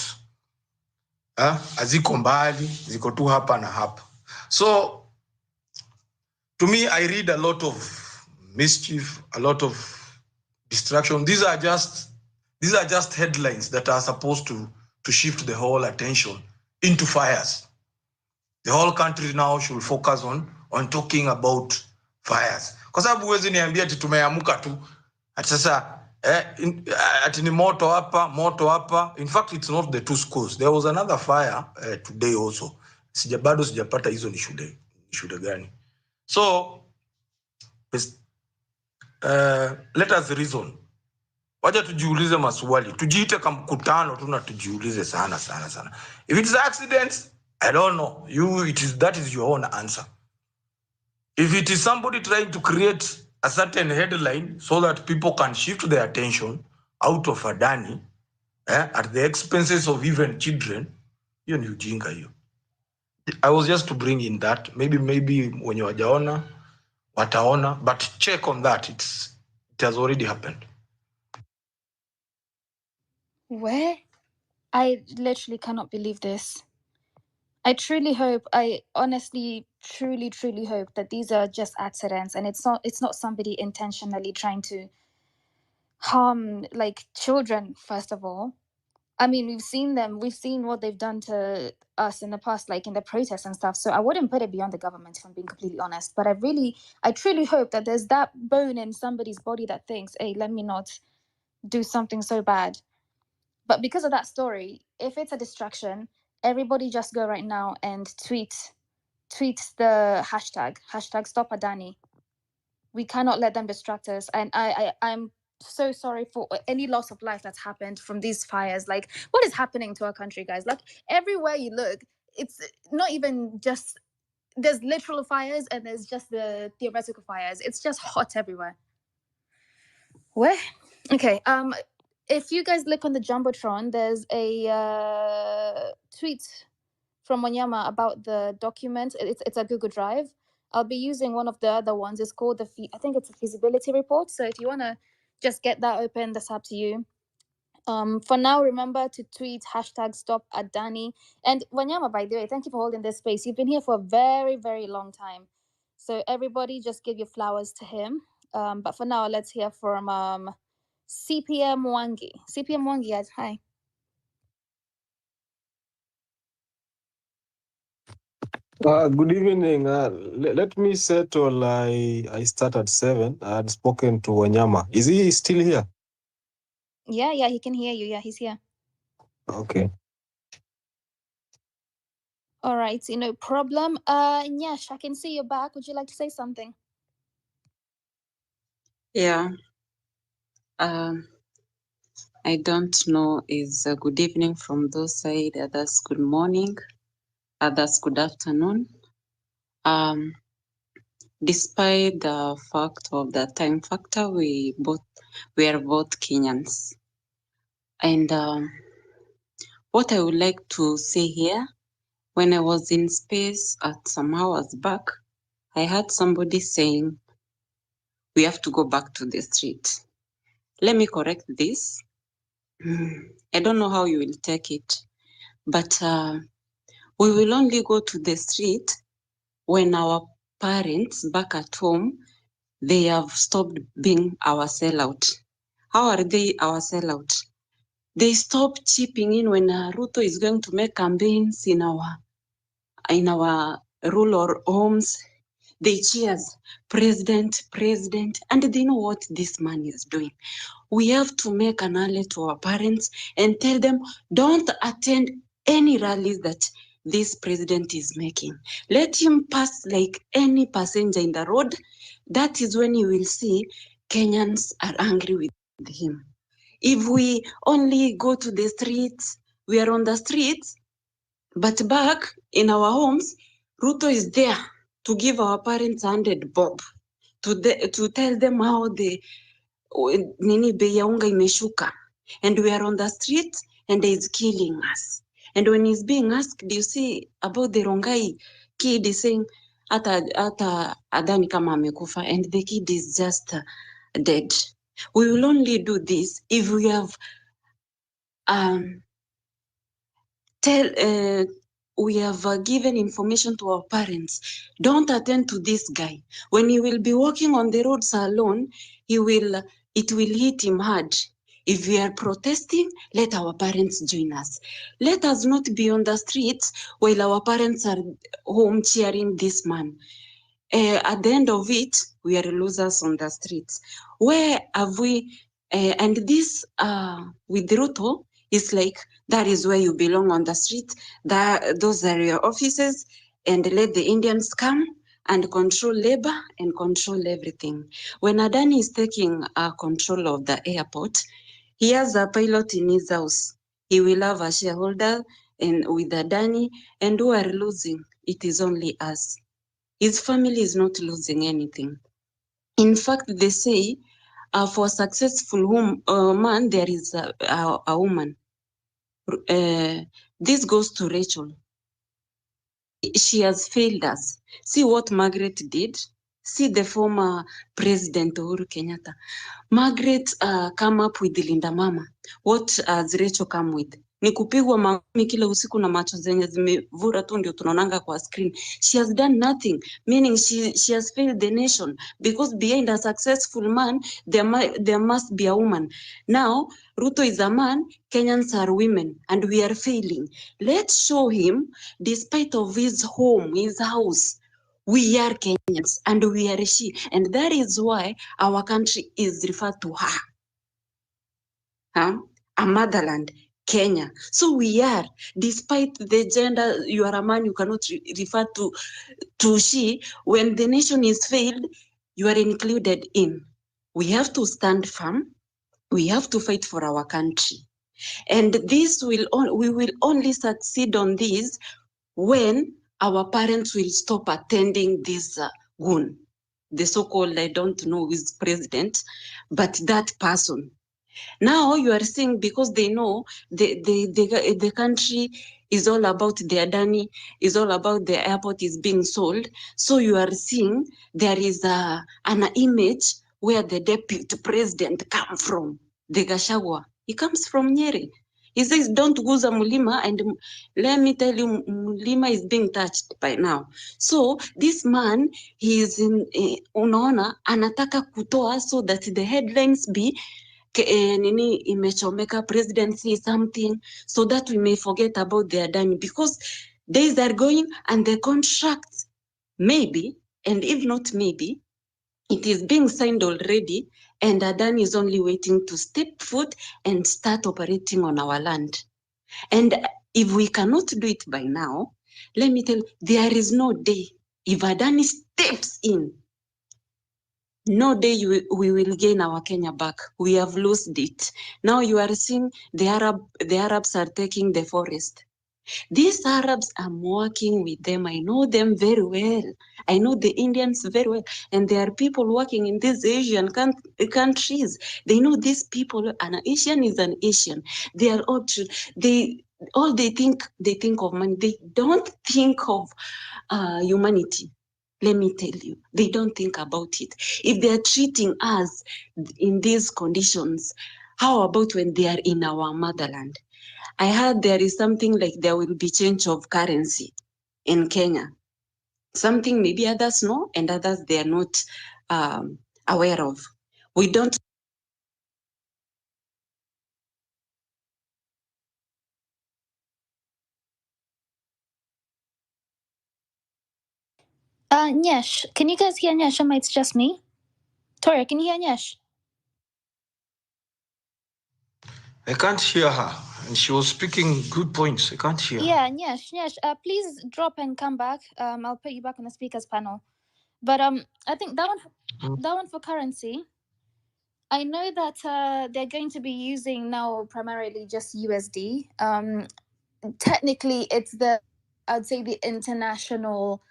J: haziko mbali, ziko tu hapa na hapa. So, to me, I read a lot of mischief, a lot of distraction. These are just headlines that are supposed to shift the whole attention into fires. The whole country now should focus on talking about fires. Kwa sababu huwezi niambia ati tumeamuka tu ati sasa ati ni moto hapa. In fact, it's not the two schools. There was another fire today also. Bado sijapata hizo ni shule gani. So let us reason. Wacha tujiulize maswali. Tujiite kama mkutano tu na tujiulize sana. If it's accidents, I don't know. That is your own answer. If it is somebody trying to create a certain headline so that people can shift their attention out of Adani at the expenses of even children, hiyo ni ujinga hiyo. I was just to bring in that. Maybe when you wajaona, wataona, but check on that. It has already happened.
B: Where? I literally cannot believe this. I honestly, truly hope that these are just accidents and it's not somebody intentionally trying to harm like children, first of all. I mean, we've seen what they've done to us in the past, like in the protests and stuff. So I wouldn't put it beyond the government, if I'm being completely honest. But I truly hope that there's that bone in somebody's body that thinks, hey, let me not do something so bad. But because of that story, if it's a distraction, everybody just go right now and tweet the hashtag Stop Adani. We cannot let them distract us. And I'm so sorry for any loss of life that's happened from these fires. Like, what is happening to our country, guys? Like, everywhere you look, it's not even just, there's literal fires and there's just the theoretical fires. It's just hot everywhere. Where? Okay. If you guys look on the Jumbotron, there's a tweet from Wanyama about the document. It's a Google Drive. I'll be using one of the other ones. It's called I think it's a feasibility report. So if you want to just get that open, that's up to you. For now, remember to tweet hashtag Stop Adani. And Wanyama, by the way, thank you for holding this space. You've been here for a very, very long time. So everybody just give your flowers to him. But for now, let's hear from CPM Wangi. CPM Wangi, guys, hi.
O: Good evening. Let me settle. I start at 7. I had spoken to Wanyama. Is he still here?
B: Yeah, he can hear you. Yeah, he's here.
O: Okay.
B: All right, no problem. Nyash, I can see you're back. Would you like to say something?
A: Yeah. I don't know. Is good evening from those side. Others good morning. Others good afternoon. Despite the fact of the time factor, we are both Kenyans. And what I would like to say here, when I was in space at some hours back, I heard somebody saying, we have to go back to the street. Let me correct this. I don't know how you will take it, but we will only go to the street when our parents back at home, they have stopped being our sellout. How are they our sellout? They stop chipping in when Ruto is going to make campaigns in our rural homes. They cheers, president, and they know what this man is doing. We have to make an alert to our parents and tell them, don't attend any rallies that this president is making. Let him pass like any passenger in the road. That is when you will see Kenyans are angry with him. If we only go to the streets, we are on the streets, but back in our homes, Ruto is there to give our parents 100 bob, to tell them how the bei ya unga imeshuka, and we are on the street and he's killing us. And when he's being asked, do you see about the Rongai kid is saying, ata Adani kama amekufa, and the kid is just dead. We will only do this if we have given information to our parents. Don't attend to this guy. When he will be walking on the roads alone, it will hit him hard. If we are protesting, let our parents join us. Let us not be on the streets while our parents are home cheering this man. At the end of it, we are losers on the streets. Where have we, and this with Ruto, is like, that is where you belong on the street. Those are your offices, and let the Indians come and control labor and control everything. When Adani is taking control of the airport, he has a pilot in his house. He will have a shareholder and with Adani, and who are losing? It is only us. His family is not losing anything. In fact, they say for a successful man, there is a woman. This goes to Rachel. She has failed us. See what Margaret did. See the former President Uhuru Kenyatta. Margaret come up with Linda Mama. What has Rachel come with? Ni kupigwa mami kila usiku na macho zenye zimevura tu ndio tunaonanga kwa screen. She has done nothing, meaning she has failed the nation, because behind a successful man there must be a woman. Now Ruto is a man, Kenyans are women, and we are failing. Let's show him, despite of his home, his house, we are Kenyans and we are she, and that is why our country is referred to her. A motherland, Kenya. So we are, despite the gender, you are a man, you cannot refer to she. When the nation is failed, you are included in. We have to stand firm. We have to fight for our country. And we will only succeed on this when our parents will stop attending this goon, the so-called, I don't know who is president, but that person. Now you are seeing, because they know the country is all about the Adani, is all about the airport is being sold. So you are seeing there is an image where the deputy president come from, the Gashagwa. He comes from Nyeri. He says, don't guza Mulima, and let me tell you, Mulima is being touched by now. So this man, he is in, unaona, anataka kutoa so that the headlines be, nini imechomeka, president say something, so that we may forget about the Adani, because days are going and the contract, maybe, and if not maybe, it is being signed already, and Adani is only waiting to step foot and start operating on our land. And if we cannot do it by now, let me tell you, there is no day, if Adani steps in, no day we will gain our Kenya back. We have lost it. Now you are seeing the Arabs are taking the forest. These Arabs, I'm working with them. I know them very well. I know the Indians very well. And there are people working in these Asian countries. They know these people. An Asian is an Asian. They are all, they think of money. They don't think of humanity. Let me tell you, they don't think about it. If they are treating us in these conditions, how about when they are in our motherland? I heard there is something like there will be change of currency in Kenya. Something maybe others know and others they are not aware of. We don't.
B: Nyesh, can you guys hear Nyesh? It's just me. Toria, can you hear Nyesh?
J: I can't hear her, and she was speaking good points. I can't hear.
B: Yeah, Nyesh, please drop and come back. I'll put you back on the speakers panel. But I think that one for currency. I know that they're going to be using now primarily just USD. Technically, it's I'd say the international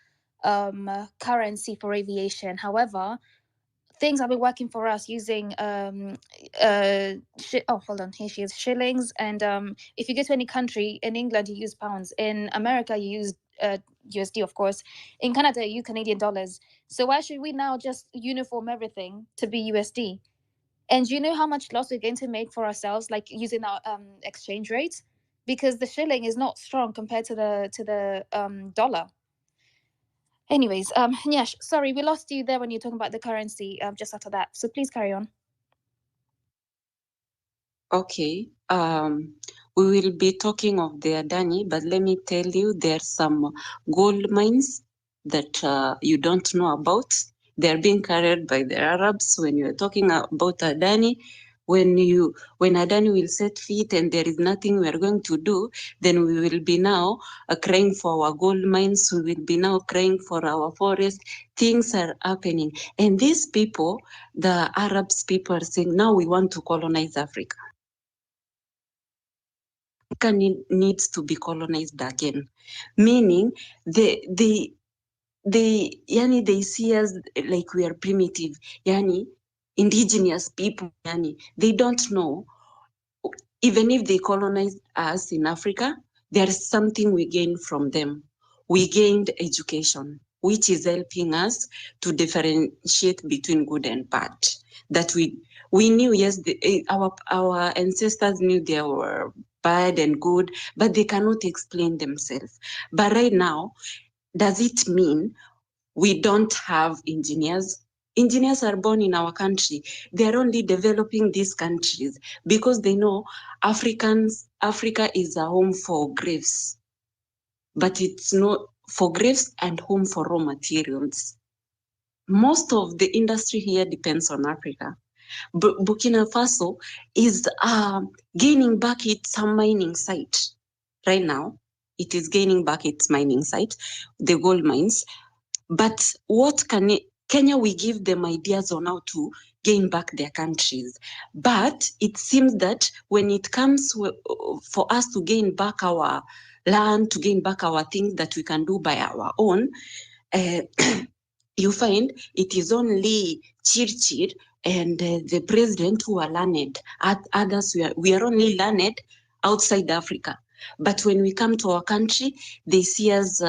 B: currency for aviation. However, things have been working for us using hold on, here she is, shillings. And if you go to any country, in England you use pounds, in America you use USD, of course, in Canada you Canadian dollars. So why should we now just uniform everything to be USD? And do you know how much loss we're going to make for ourselves, like using our exchange rate? Because the shilling is not strong compared to the dollar. Anyways, Nyash, sorry, we lost you there when you're talking about the currency just after that. So please carry on.
A: Okay. We will be talking of the Adani, but let me tell you, there's some gold mines that you don't know about. They're being carried by the Arabs. When you're talking about Adani, when Adani will set feet and there is nothing we are going to do, then we will be now crying for our gold mines. We will be now crying for our forest. Things are happening. And these people, the Arabs people, are saying, now we want to colonize Africa. Africa needs to be colonized again, meaning they see us like we are primitive, indigenous people, they don't know. Even if they colonized us in Africa, there is something we gained from them. We gained education. which is helping us to differentiate between good and bad. That we knew, yes, our ancestors knew they were bad and good, but they cannot explain themselves. But right now, does it mean we don't have engineers? Engineers are born in our country. They are only developing these countries because they know Africa is a home for graves, but it's not for graves and home for raw materials. Most of the industry here depends on Africa. Burkina Faso is gaining back its mining site. Right now, it is gaining back its mining site, the gold mines. But what Kenya, we give them ideas on how to gain back their countries. But it seems that when it comes for us to gain back our land, to gain back our things that we can do by our own, you find it is only Chirchir and the president who are learned. Others, we are only learned outside Africa. But when we come to our country, they see us,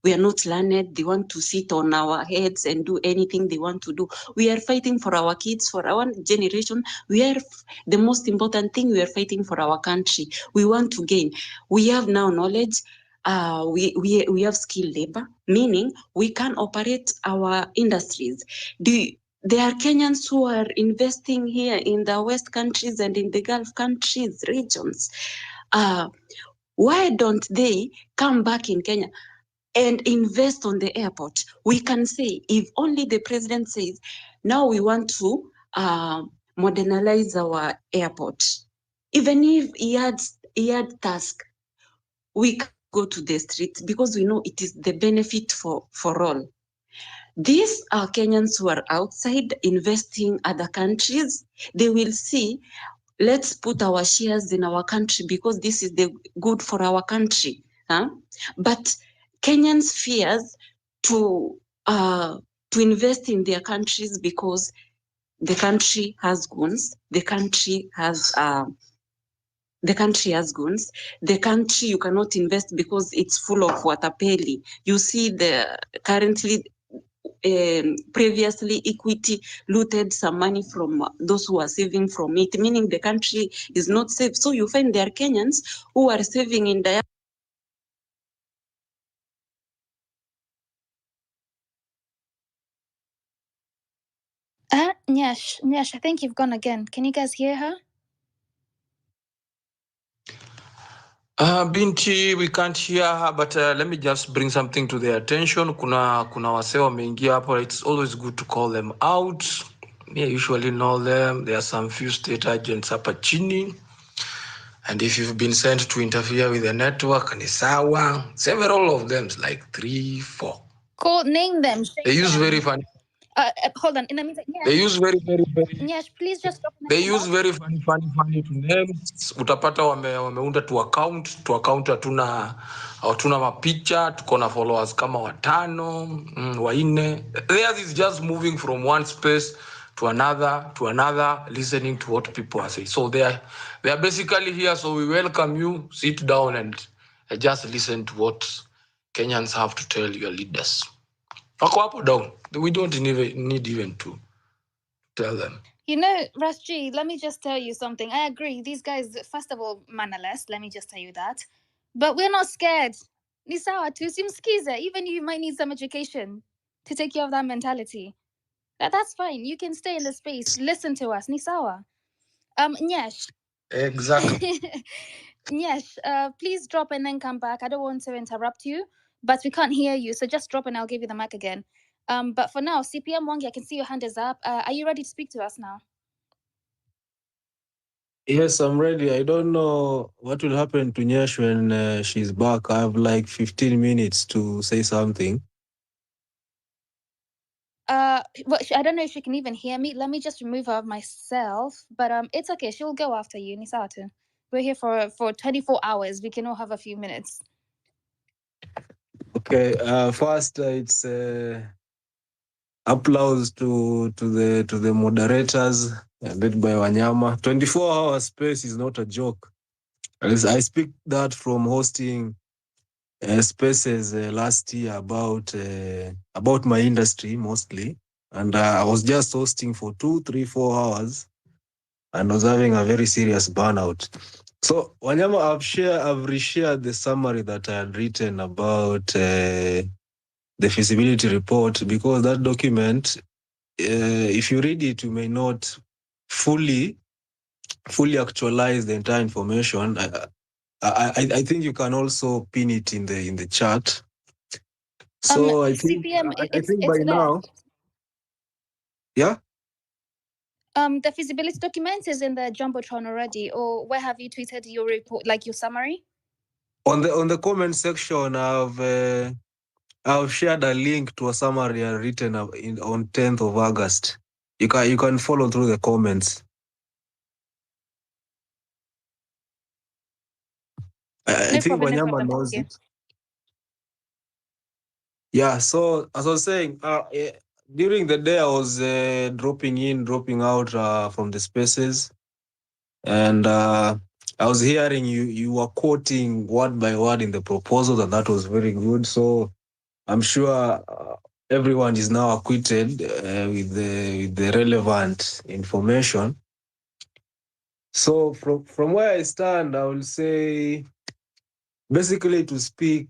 A: we are not learned. They want to sit on our heads and do anything they want to do. We are fighting for our kids, for our generation. The most important thing, we are fighting for our country. We want to gain. We have now knowledge. We have skilled labor, meaning we can operate our industries. There are Kenyans who are investing here in the West countries and in the Gulf countries, regions. Why don't they come back in Kenya and invest on the airport? We can say, if only the president says, now we want to modernize our airport. Even if he had task, we can go to the streets because we know it is the benefit for all. These are Kenyans who are outside investing other countries. They will see, let's put our shares in our country because this is the good for our country. But Kenyans fears to invest in their countries because the country has goons. The country has goons. The country you cannot invest because it's full of watapeli. You see currently previously Equity looted some money from those who are saving from it, meaning the country is not safe. So you find there are Kenyans who are saving in diaspora.
B: Nyash, I think you've gone again. Can you guys hear her?
J: Binti, we can't hear her, but let me just bring something to their attention. Kuna wasee wameingia hapo. It's always good to call them out. I usually know them. There are some few state agents hapa chini. And if you've been sent to interfere with the network, ni sawa. Several of them, like 3, 4.
B: Name them.
J: They use very funny.
B: Hold on. In the meantime,
J: They use very
B: Nyash, please just drop
J: They use very funny to names. Utapata wameunda tu account hatuna mapicha, tuko na followers kama 5, 4. Theirs is just moving from one space to another, listening to what people are saying. So they are basically here. So we welcome you. Sit down and just listen to what Kenyans have to tell your leaders. Wako hapo down. We don't need even to tell them.
B: You know, Rasji, let me just tell you something. I agree. These guys, first of all, mannerless. Let me just tell you that. But we're not scared. Nisawa, to simskiza. Even you might need some education to take care of that mentality. That's fine. You can stay in the space. Listen to us. Nisawa. Nyesh.
J: Exactly.
B: Nyesh, please drop and then come back. I don't want to interrupt you, but we can't hear you. So just drop and I'll give you the mic again. But for now, CPM Wangi, I can see your hand is up. Are you ready to speak to us now?
O: Yes, I'm ready. I don't know what will happen to Nyash when she's back. I have like 15 minutes to say something.
B: Well, I don't know if she can even hear me. Let me just remove her myself. But it's okay. She'll go after you, Nisatu. We're here for 24 hours. We can all have a few minutes.
O: Okay. First, it's applause to the moderators led by Wanyama. 24-hour space is not a joke. I speak that from hosting spaces last year about my industry mostly, and I was just hosting for 2, 3, 4 hours, and was having a very serious burnout. So Wanyama, I've reshared the summary that I had written about the feasibility report, because that document, if you read it, you may not fully actualize the entire information. I think you can also pin it in the chat. So
B: CPM,
O: I think by
B: it's there.
O: now, yeah.
B: The feasibility document is in the Jumbotron already, or where have you tweeted your report, like your summary?
O: On the comment section, I've shared a link to a summary I written on 10th of August. You can follow through the comments. I think Wanyama knows it. Yeah, so as I was saying, during the day I was dropping in, dropping out from the spaces, and I was hearing you were quoting word by word in the proposal, and that was very good. So I'm sure everyone is now acquitted with the relevant information. So from where I stand, I will say basically to speak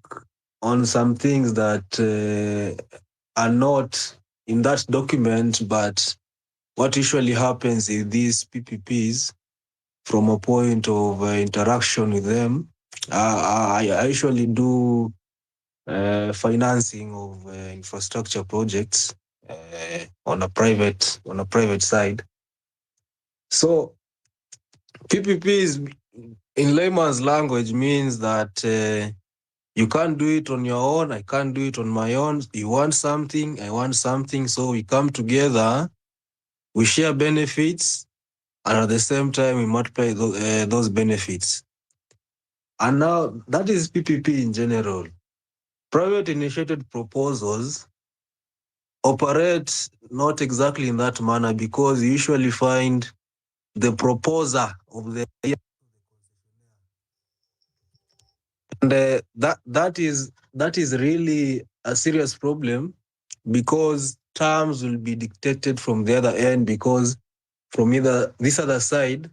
O: on some things that are not in that document, but what usually happens in these PPPs from a point of interaction with them. I usually do financing of infrastructure projects on a private side. So PPPs in layman's language means that you can't do it on your own. I can't do it on my own. You want something, I want something. So we come together, we share benefits, and at the same time, we multiply those benefits. And now that is PPP in general. Private initiated proposals operate not exactly in that manner, because you usually find the proposer of the idea. And that is really a serious problem, because terms will be dictated from the other end, because from either this other side,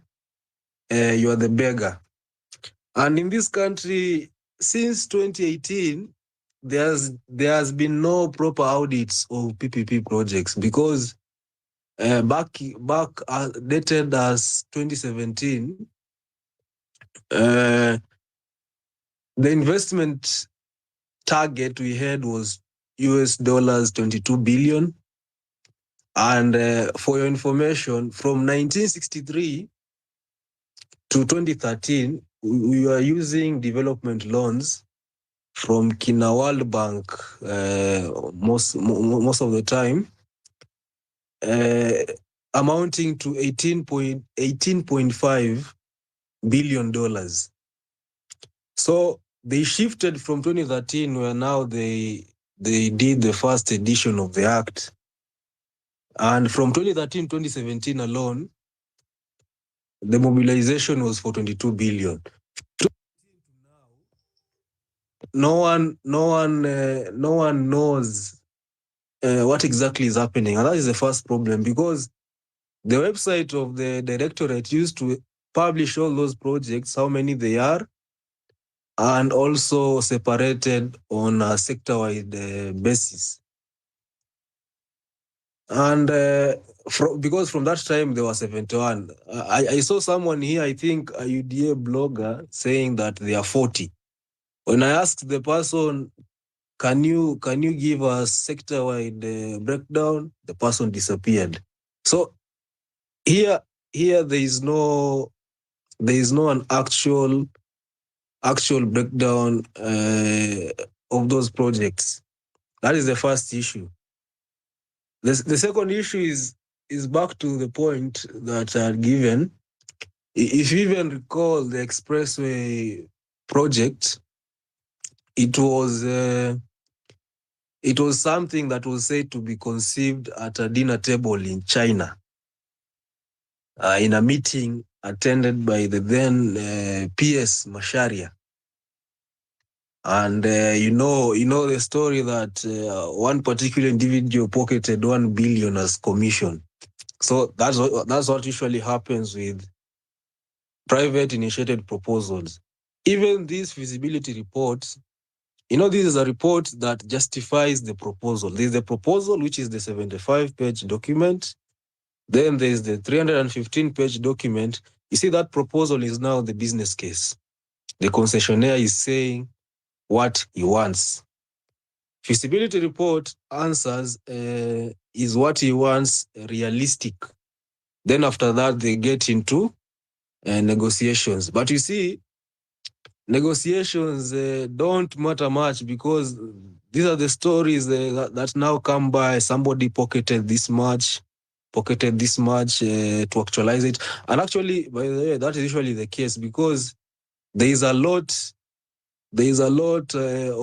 O: you are the beggar. And in this country, since 2018, there has been no proper audits of PPP projects, because back dated as 2017, the investment target we had was US dollars 22 billion. And for your information, from 1963 to 2013, we were using development loans from Kina World Bank most of the time, amounting to $18.5 billion. So they shifted from 2013, where now they did the first edition of the act. And from 2013 2017 alone, the mobilization was for 22 billion. No one knows what exactly is happening, and that is the first problem, because the website of the directorate used to publish all those projects, how many they are, and also separated on a sector-wide basis. And because from that time there were 71. I saw someone here, I think a UDA blogger, saying that there are 40. When I asked the person, can you give us sector-wide breakdown, the person disappeared. So here there is no an actual breakdown of those projects. That is the first issue. The second issue is back to the point that I had given. If you even recall the expressway project, it was something that was said to be conceived at a dinner table in China, in a meeting attended by the then PS Masharia. And you know the story that one particular individual pocketed 1 billion as commission. So that's what usually happens with private initiated proposals. Even these feasibility reports, this is a report that justifies the proposal. There's the proposal, which is the 75-page document. Then there's the 315-page document. You see, that proposal is now the business case. The concessionaire is saying what he wants. Feasibility report answers is what he wants realistic. Then after that, they get into negotiations. But you see, negotiations don't matter much because these are the stories that now come by. Somebody pocketed this much to actualize it. And actually, by the way, that is usually the case because there is a lot of